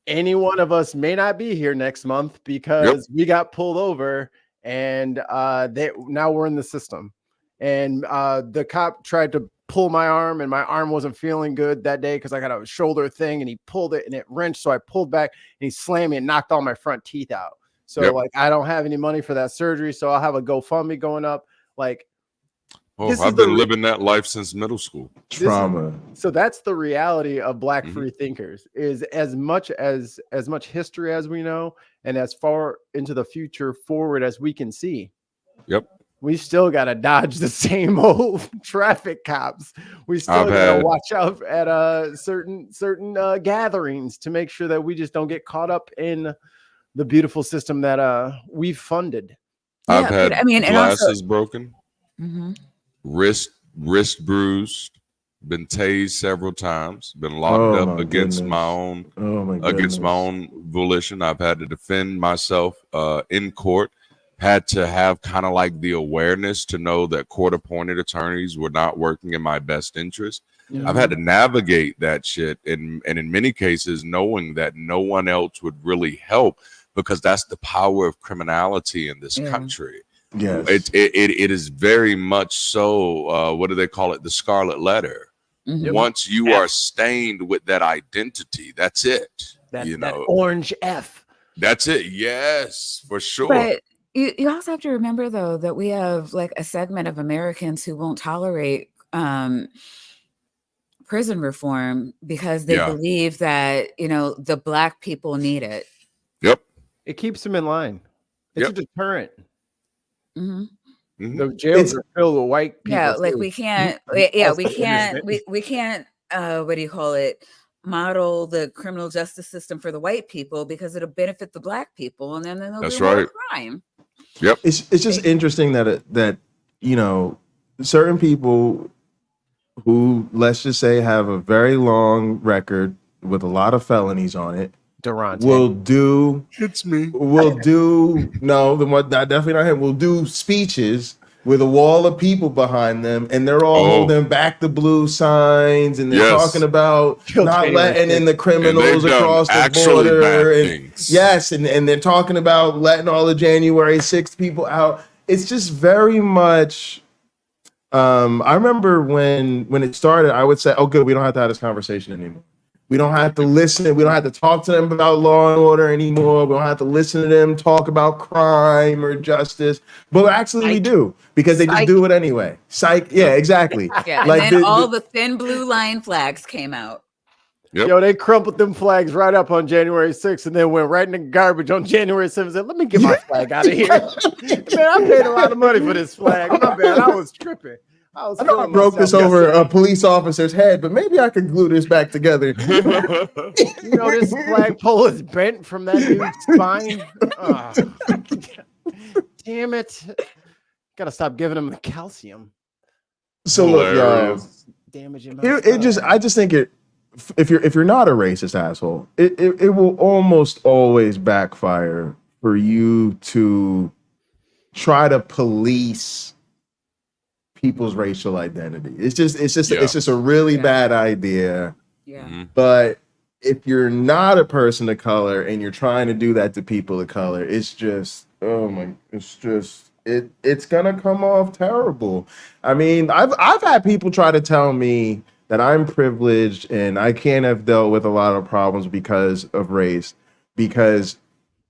any one of us may not be here next month because we got pulled over and now we're in the system. And the cop tried to pull my arm and my arm wasn't feeling good that day because I got a shoulder thing and he pulled it and it wrenched. So I pulled back and he slammed me and knocked all my front teeth out. So like, I don't have any money for that surgery. So I'll have a GoFundMe going up. Like, I've been living that life since middle school. Trauma. So that's the reality of black free thinkers, is as much history as we know, and as far into the future forward as we can see. Yep. We still got to dodge the same old traffic cops. We still got to watch out at certain gatherings to make sure that we just don't get caught up in the beautiful system that we've funded. I've had glasses also, broken, wrist bruised, been tased several times, been locked up against my own volition. I've had to defend myself in court. Had to have kind of like the awareness to know that court-appointed attorneys were not working in my best interest. I've had to navigate that shit, and in many cases, knowing that no one else would really help, because that's the power of criminality in this country. Yes, it is very much so. What do they call it? The scarlet letter. Once you are stained with that identity, that's it. That orange F. That's it. Yes, for sure. But you also have to remember, though, that we have like a segment of Americans who won't tolerate prison reform because they believe that, the Black people need it. Yep. It keeps them in line. It's a deterrent. Mm-hmm. The jails are filled with white people. Yeah, like we can't. We can't. What do you call it? Model the criminal justice system for the white people because it'll benefit the Black people, and then they'll do more crime. Yep. It's just interesting that certain people who, let's just say, have a very long record with a lot of felonies on it, Darante will do. It's me. Will do. No, definitely not him. Will do speeches with a wall of people behind them, and they're all holding back the blue signs, and they're talking about not letting in the criminals across the border. And they're talking about letting all the January 6th people out. It's just very much. I remember when it started, I would say, "Oh, good, we don't have to have this conversation anymore. We don't have to listen. We don't have to talk to them about law and order anymore. We don't have to listen to them talk about crime or justice." But actually, we do, because they just do it anyway. Psych. Yeah, exactly. Yeah, like and then all the thin blue line flags came out. Yep. Yo, they crumpled them flags right up on January 6th and then went right in the garbage on January 7th and said, "Let me get my flag out of here." Man, I paid a lot of money for this flag. My bad. I was tripping. I know I broke this over a police officer's head, but maybe I could glue this back together. This flagpole is bent from that dude's spine. Oh. Damn it. Gotta stop giving him the calcium. So look, y'all. Damaging I just think if you're not a racist asshole, it will almost always backfire for you to try to police people's racial identity. It's just a really bad idea. Yeah. But if you're not a person of color and you're trying to do that to people of color, it's gonna come off terrible. I mean, I've had people try to tell me that I'm privileged and I can't have dealt with a lot of problems because of race, because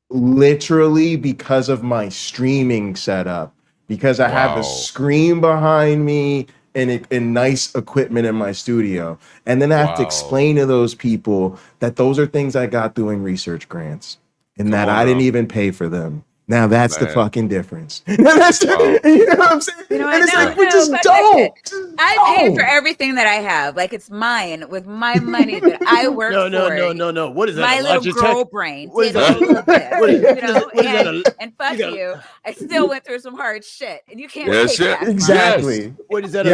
literally because of my streaming setup. Because I have a screen behind me and nice equipment in my studio. And then I have to explain to those people that those are things I got doing research grants and that I didn't even pay for them. Now that's the fucking difference. You know what I'm saying? And it's like, we just don't. I pay for everything that I have. Like, it's mine with my money that I work for. No. What is that? My little girl brain. What is that? And fuck you. I still went through some hard shit, and you can't take that. Exactly. Yes. What is that?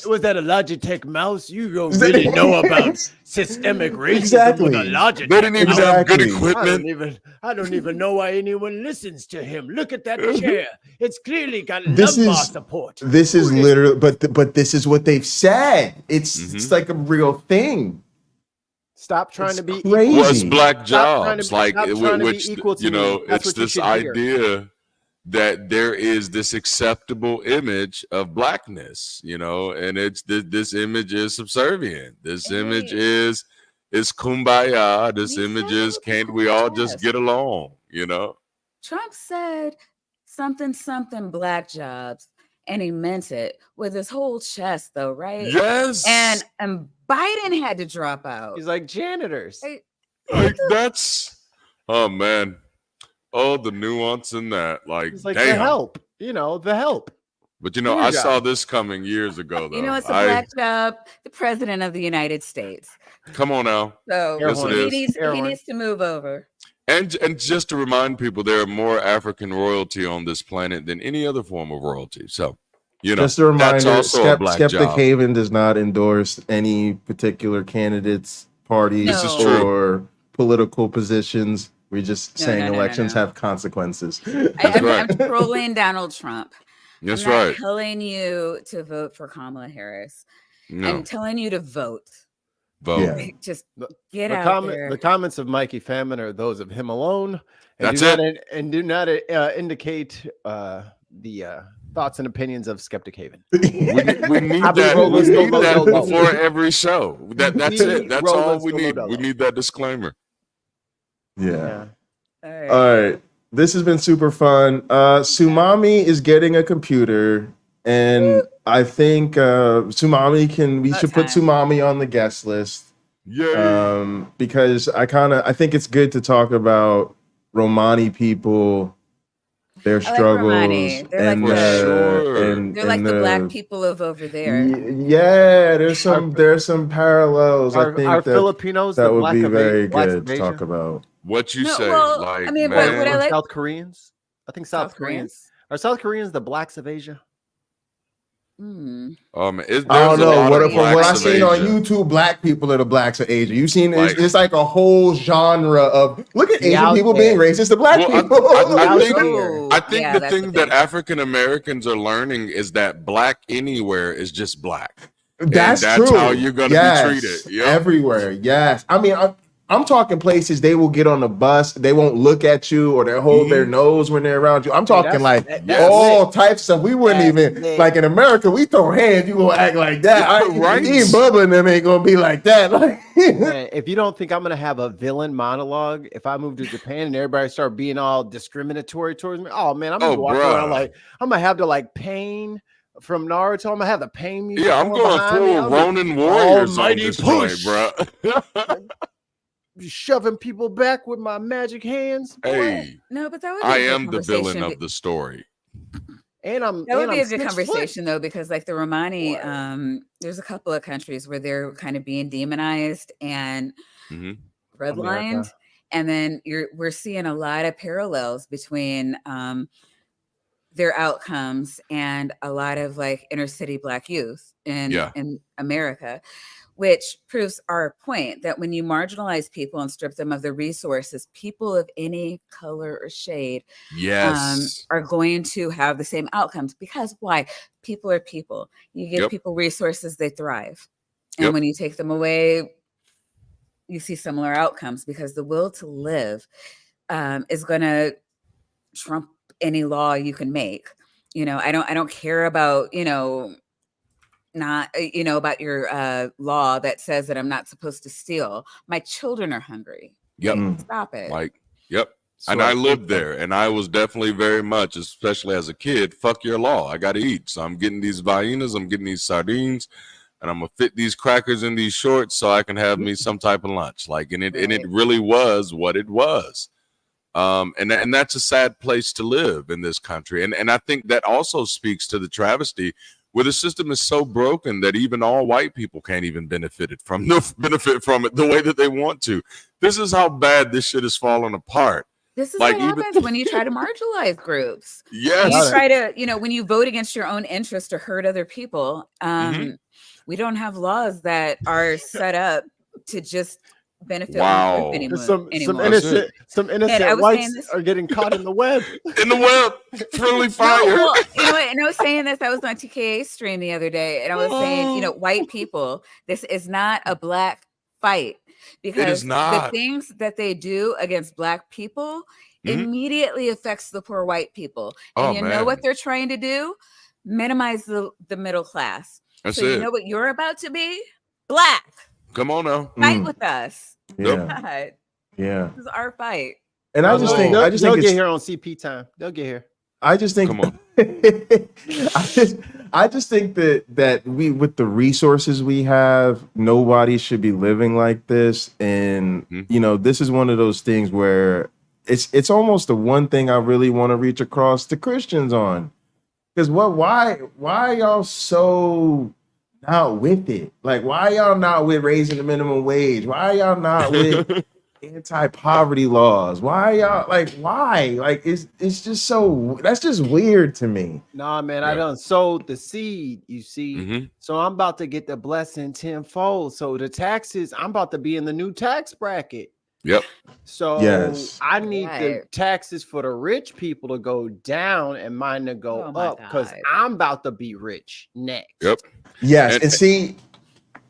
Was that a Logitech mouse? You don't really know about systemic racism with a Logitech. They didn't even have good equipment. I don't even know why anyone listens to him. Look at that chair. It's clearly got lumbar support. This is literally, but this is what they've said. It's like a real thing. Stop trying to be crazy. What's black jobs? It's this idea that there is this acceptable image of blackness, and it's this image is subservient. This image is kumbaya. This image is, can't we all just get along? Trump said something black jobs, and he meant it with his whole chest, though, right? Yes. And Biden had to drop out. He's like janitors. Like that's, oh man. Oh, the nuance in that. Like, It's like damn. the help. The help. But I saw this coming years ago, though. You know, it's a black job. The president of the United States. Come on now. So Yes, it is. he needs to move over. And just to remind people, there are more African royalty on this planet than any other form of royalty. So, just a reminder, that's also a black Skeptic job. Haven does not endorse any particular candidates, parties, This is true. or political positions. We're just saying no, elections no. have consequences. I'm trolling Donald Trump. That's I'm not right. telling you to vote for Kamala Harris. No. I'm telling you to vote. Vote. Yeah. Just get out there. The comments of Mikey Famine are those of him alone. And That's do not indicate the thoughts and opinions of Skeptic Haven. We need I've been that, rolling we need solo that dolo. before every show. That's it. That's rolling all we solo need. dolo. We need that disclaimer. Yeah. All right. All right. This has been super fun. Sumami is getting a computer, and I think Sumami we should put Sumami on the guest list. Yeah. Because I think it's good to talk about Romani people, their struggles, Romani. They're and like they're like the black people of over there. Yeah, there's some parallels. I think Our that Filipinos, that the would black be of very blacks good of to Asia? talk about. What you No, say? well, like, I mean, man. what I like- South Koreans? I think South Koreans. Are South Koreans the blacks of Asia? Hmm. I don't know. From what I've seen on YouTube, black people are the blacks of Asia. You've seen it's like a whole genre of look at Asian people being racist to black people. I think the thing that African Americans are learning is that black anywhere is just black. That's true. How you're gonna be treated. Yep. Everywhere. Yes. I mean, I'm talking places they will get on the bus, they won't look at you or they'll hold their nose when they're around you. I'm talking all types of stuff. We wouldn't even like in America, we throw hands, you gonna act like that. Right. Even Bubba and them ain't gonna be like that. Like Man, if you don't think I'm gonna have a villain monologue if I move to Japan and everybody start being all discriminatory towards me, oh man, I'm gonna walk around like I'm gonna have the pain from Naruto. I'm gonna have the pain music. Yeah, I'm going full Ronin Warriors on this joint, bro. Shoving people back with my magic hands. Hey, no, but that would be I a good am the villain conversation of the story. And that would be a good conversation though, because like the Romani, there's a couple of countries where they're kind of being demonized and redlined, and then we're seeing a lot of parallels between their outcomes and a lot of like inner city black youth in America, which proves our point that when you marginalize people and strip them of their resources, people of any color or shade are going to have the same outcomes. Because why? People are people. You give people resources, they thrive. And when you take them away, you see similar outcomes, because the will to live is going to trump any law you can make. I don't care about, not about your law that says that I'm not supposed to steal. My children are hungry. Stop it. And I lived there, and I was definitely very much, especially as a kid, fuck your law. I got to eat. So I'm getting these Viennas, I'm getting these sardines, and I'm going to fit these crackers in these shorts so I can have me some type of lunch. And it really was what it was. And that's a sad place to live in this country. And I think that also speaks to the travesty where the system is so broken that even all white people can't even benefit from it the way that they want to. This is how bad this shit is falling apart. This is what happens when you try to marginalize groups. Yes. You try to, when you vote against your own interest to hurt other people. We don't have laws that are set up to just benefit one group anymore. Some innocent whites are getting caught in the web. Friendly fire. Well, and I was saying this. I was on TKA stream the other day, and I was saying, white people, this is not a black fight, because the things that they do against black people immediately affects the poor white people. And know what they're trying to do? Minimize the middle class. That's so it. You know what you're about to be? Black. Come on now. Fight with us. Yeah. This is our fight. And I just think they'll get here on CP time. They'll get here. I just think, come on. I just think that we, with the resources we have, nobody should be living like this. And this is one of those things where it's almost the one thing I really want to reach across to Christians on. Because why y'all so not with it? Like, why y'all not with raising the minimum wage? Why y'all not with anti-poverty laws? Why y'all why? Like, it's just so, that's just weird to me. Nah, man, I done sowed the seed, you see. So I'm about to get the blessing tenfold. So the taxes, I'm about to be in the new tax bracket. Yep. So Yes. I need the taxes for the rich people to go down and mine to go up because I'm about to be rich next. Yep. Yes. And see,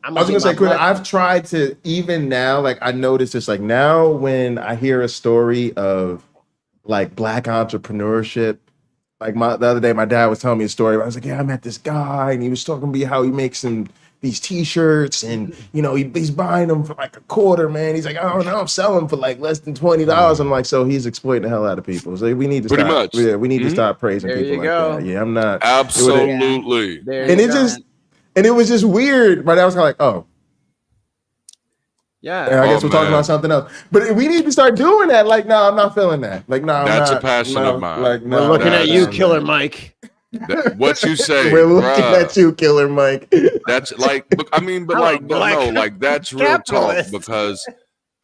I was gonna say, Chris, I've tried to, even now, like I noticed it's like now when I hear a story of like Black entrepreneurship, like the other day, my dad was telling me a story. I was like, yeah, I met this guy and he was talking to me how he makes these t-shirts and he's buying them for like $0.25, man. He's like, oh no, I'm selling for like less than $20. I'm like, so he's exploiting the hell out of people. So we need to Pretty stop. much. Yeah, we need to stop praising There people you like go. that. Yeah, I'm not. Absolutely. And it was just weird. My dad was kind of like, oh. Yeah. And I guess we're talking about something else. But we need to start doing that. Like, no, I'm not feeling that. Like, no, I'm That's not, a passion of mine. Like, no, We're looking at you, Killer that. Mike. What you say? We're looking at you, Killer Mike. That's like, I mean, but like, no, like that's real talk because,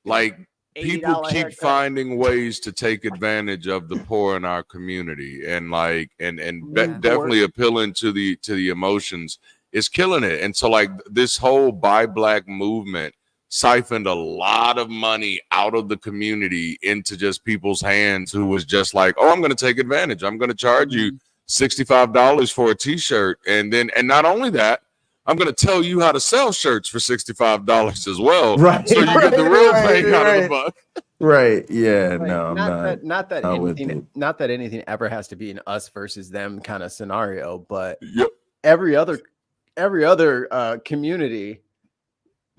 like, people keep haircut. finding ways to take advantage of the poor in our community, and like, and definitely appealing to the emotions is killing it. And so, like, this whole Buy Black movement siphoned a lot of money out of the community into just people's hands who was just like, oh, I'm going to take advantage. I'm going to charge you $65 for a t-shirt. And not only that, I'm going to tell you how to sell shirts for $65 as well. Right. So you get the real thing out of the buck. Right. Yeah. Like, no, not that anything ever has to be an us versus them kind of scenario, but every other community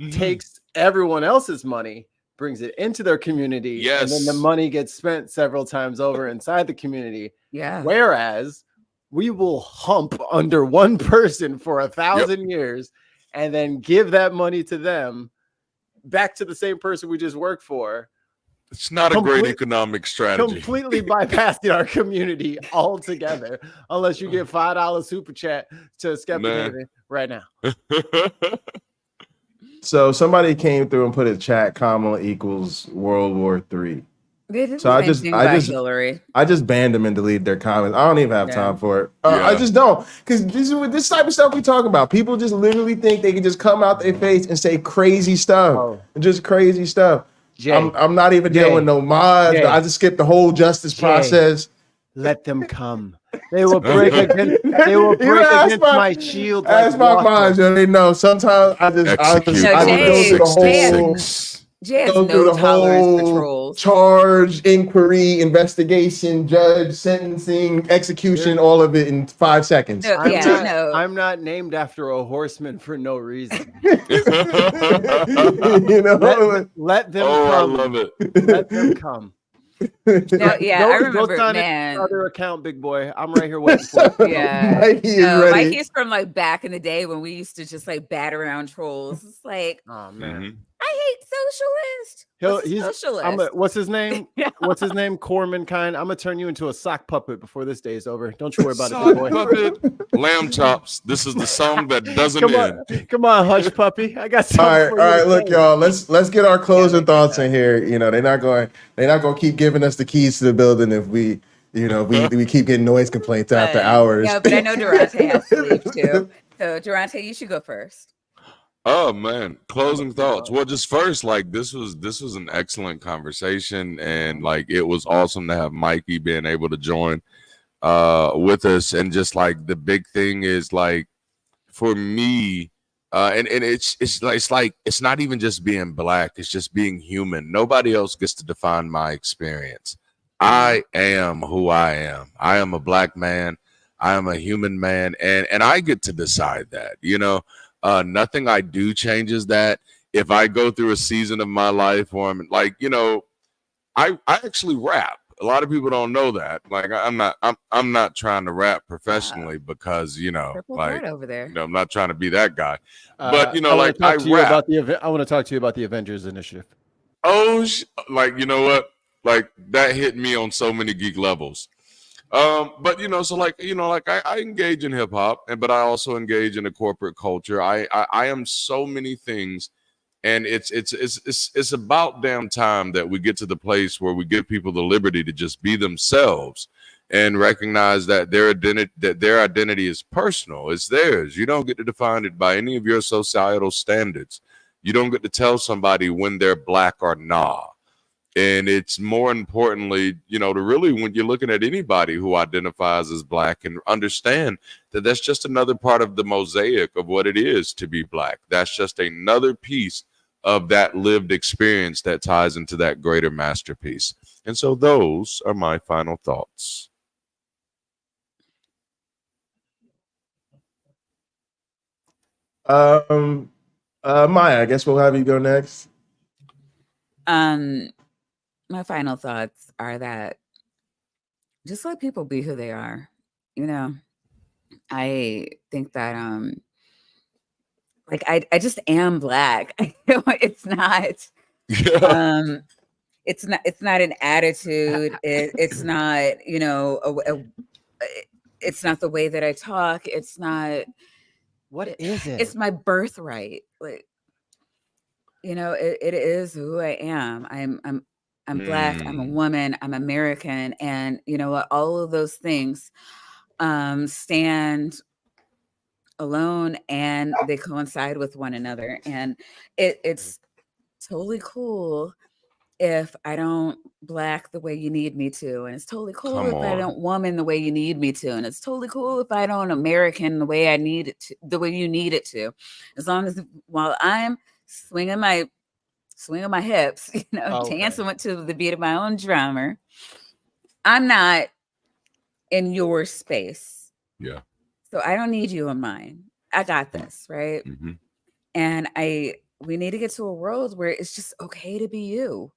takes everyone else's money, brings it into their community, and then the money gets spent several times over inside the community. Yeah. Whereas we will hump under one person for 1,000 years and then give that money to them back to the same person we just worked for. It's not a great economic strategy. Completely bypassing our community altogether, unless you give $5 super chat to Skeptic right now. So somebody came through and put a chat, Kamala equals World War III. So I just banned them and deleted their comments. I don't even have time for it. I just don't, because this type of stuff we talk about, people just literally think they can just come out their face and say crazy stuff, just crazy stuff. I'm not even dealing with no mods. I just skipped the whole justice process. Let them come. They will break against. They will break against my shield. Ask my mods. They know. Sometimes I just go through the whole. Jay has Go through no the tolerance for whole trolls. charge, inquiry, investigation, judge, sentencing, execution, all of it in 5 seconds. I'm not named after a horseman for no reason. Let them come. I love it. Let them come. I remember. Go Man, other account, big boy. I'm right here waiting for you. Mikey's from like back in the day when we used to just like bat around trolls. It's like, oh man, I hate socialist. He's socialist. What's his name? What's his name? Corman kind. I'm gonna turn you into a sock puppet before this day is over. Don't you worry about it, big boy. Puppet. Lamb chops. This is the song that doesn't end. Come on, hush puppy. I got something. All right. Look, y'all. Let's get our closing thoughts in here. They're not going to keep giving us the keys to the building if we keep getting noise complaints after hours. Yeah, but I know Darante has to leave too. So Darante, you should go first. Oh man, closing thoughts. Well, just first, like this was an excellent conversation, and like it was awesome to have Mikey being able to join with us. And just like the big thing is like for me, and it's like it's not even just being black, it's just being human. Nobody else gets to define my experience. I am who I am. I am a black man. I am a human man, and I get to decide that, nothing I do changes that. If I go through a season of my life where I'm like, I actually rap. A lot of people don't know that. Like I'm not trying to rap professionally because, like over there. I'm not trying to be that guy. But I want rap. to talk to you about the Avengers Initiative. Oh, like, you know what? Like that hit me on so many geek levels. But so like I engage in hip hop, but I also engage in the corporate culture. I am so many things, and it's about damn time that we get to the place where we give people the liberty to just be themselves and recognize that their identity is personal. It's theirs. You don't get to define it by any of your societal standards. You don't get to tell somebody when they're black or not. And it's more importantly, to really, when you're looking at anybody who identifies as black, and understand that that's just another part of the mosaic of what it is to be black. That's just another piece of that lived experience that ties into that greater masterpiece. And so those are my final thoughts. Maya, I guess we'll have you go next. My final thoughts are that just let people be who they are. I think that I just am black. It's not it's not an attitude. It's not, it's not the way that I talk. It's not. What is it? It's my birthright. Like, it is who I am. I'm black. I'm a woman. I'm American, and you know what? All of those things stand alone, and they coincide with one another. And it's totally cool if I don't black the way you need me to, and it's totally cool if I don't woman the way you need me to, and it's totally cool if I don't American the way I need it to, the way you need it to, as long as while I'm swinging my hips, dancing to the beat of my own drummer, I'm not in your space. Yeah. So I don't need you in mine. I got this, right? Mm-hmm. And we need to get to a world where it's just okay to be you.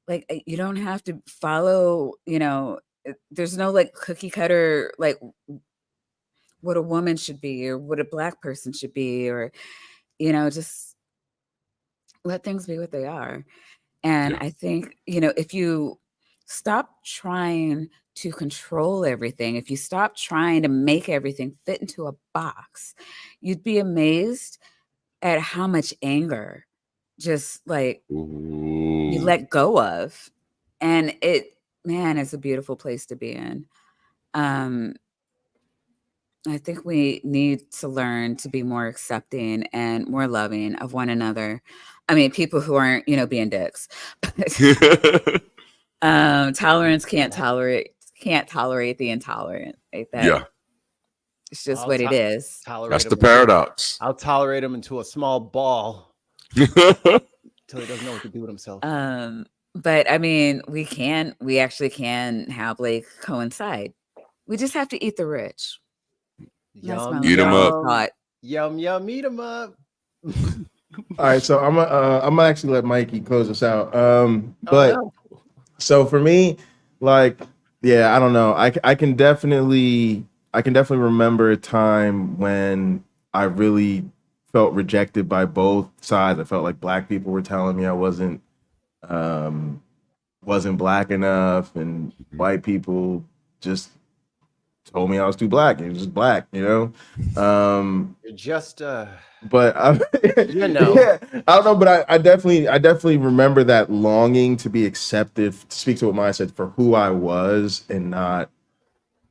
Like, you don't have to follow, there's no like cookie cutter, like what a woman should be or what a black person should be, or, just let things be what they are. And I think, if you stop trying to control everything, if you stop trying to make everything fit into a box, you'd be amazed at how much anger just like you let go of. And it's a beautiful place to be in. I think we need to learn to be more accepting and more loving of one another. I mean, people who aren't, being dicks. Tolerance can't tolerate the intolerant. Like that. Yeah. It's just what it is. That's the paradox. I'll tolerate him into a small ball until he doesn't know what to do with himself. But I mean, we actually can have like coincide. We just have to eat the rich. Yum, eat them up. Yum, eat them up. All right, so I'm gonna actually let Mikey close us out. So for me, like, yeah, I don't know. I can definitely remember a time when I really felt rejected by both sides. I felt like black people were telling me I wasn't black enough, and white people just told me I was too black. It was just black, You're just But yeah, I don't know, but I definitely remember that longing to be accepted, to speak to what Maya said, for who I was and not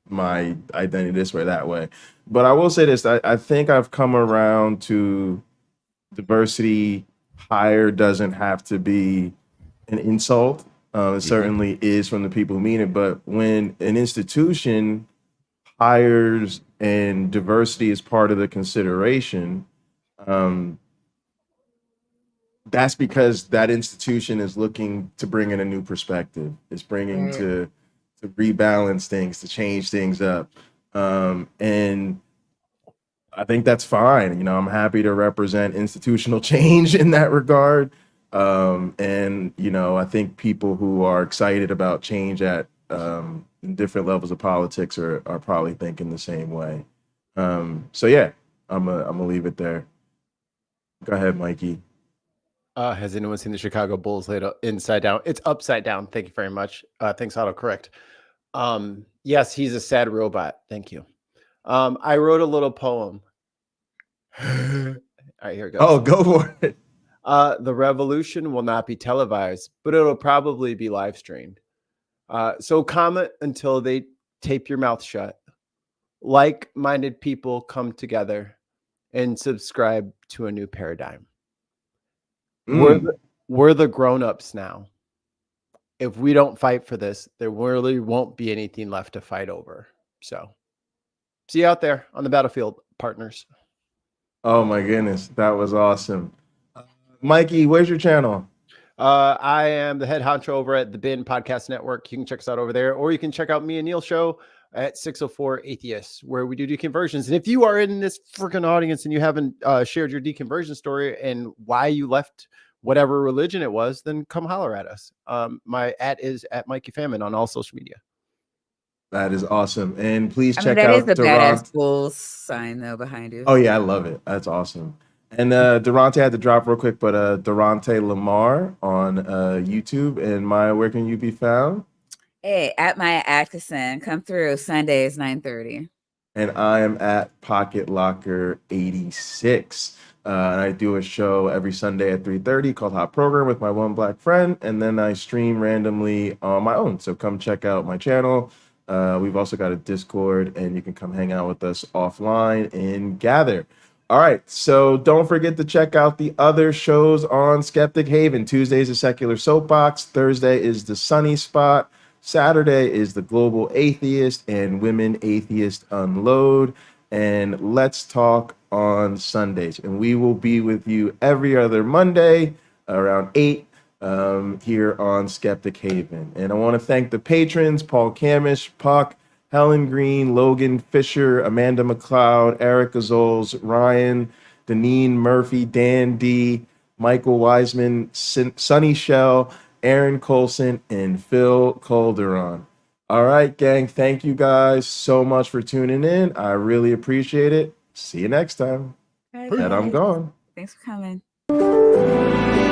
my identity this way, that way. But I will say this, I think I've come around to diversity. Hire doesn't have to be an insult. It certainly is from the people who mean it. But when an institution hires and diversity is part of the consideration, that's because that institution is looking to bring in a new perspective. It's bringing to rebalance things, to change things up. And I think that's fine. I'm happy to represent institutional change in that regard. And I think people who are excited about change at different levels of politics are probably thinking the same way. So yeah, I'm gonna leave it there. Go ahead, Mikey. Has anyone seen the Chicago Bulls laid inside down? It's upside down. Thank you very much. Thanks, autocorrect. Yes, he's a sad robot. Thank you. I wrote a little poem. All right, here it goes. Oh, go for it. The revolution will not be televised, but it'll probably be live streamed. So comment until they tape your mouth shut. Like-minded people come together and subscribe to a new paradigm. We're the grown-ups now. If we don't fight for this, there really won't be anything left to fight over. So see you out there on the battlefield, partners. Oh my goodness, that was awesome. Mikey, where's your channel? I am the head honcho over at the Bin Podcast Network. You can check us out over there, or you can check out me and Neil show at 604 Atheists, where we do deconversions. And if you are in this freaking audience and you haven't shared your deconversion story and why you left whatever religion it was, then come holler at us. My @ is at Mikey Famine on all social media. That is awesome. And please check that out is the Darante. badass Bulls sign though behind you. Oh yeah, I love it. That's awesome. And Darante had to drop real quick, but Darante LaMar on YouTube. And Maya, where can you be found? Hey, at my Adkisson, come through Sundays 9:30. And I am at Pocket Locker 86. And I do a show every Sunday at 3:30 called Hot Program with my one black friend. And then I stream randomly on my own. So come check out my channel. We've also got a Discord, and you can come hang out with us offline and gather. All right, so don't forget to check out the other shows on Skeptic Haven. Tuesday is the Secular Soapbox. Thursday is the Sunny Spot. Saturday is the Global Atheist and Women Atheist Unload. And Let's Talk on Sundays. And we will be with you every other Monday around 8 here on Skeptic Haven. And I want to thank the patrons, Paul Camish, Puck, Helen, Greene, Logan, Fisher, Amanda McLeod, Eric Ozols, Rion, Deneen Murphy, Dan D, Michael Wiseman, Sonny Shell, Aaron Coalson, and Phil Calderone. All right, gang. Thank you guys so much for tuning in. I really appreciate it. See you next time. Bye, And I'm guys. gone. Thanks for coming.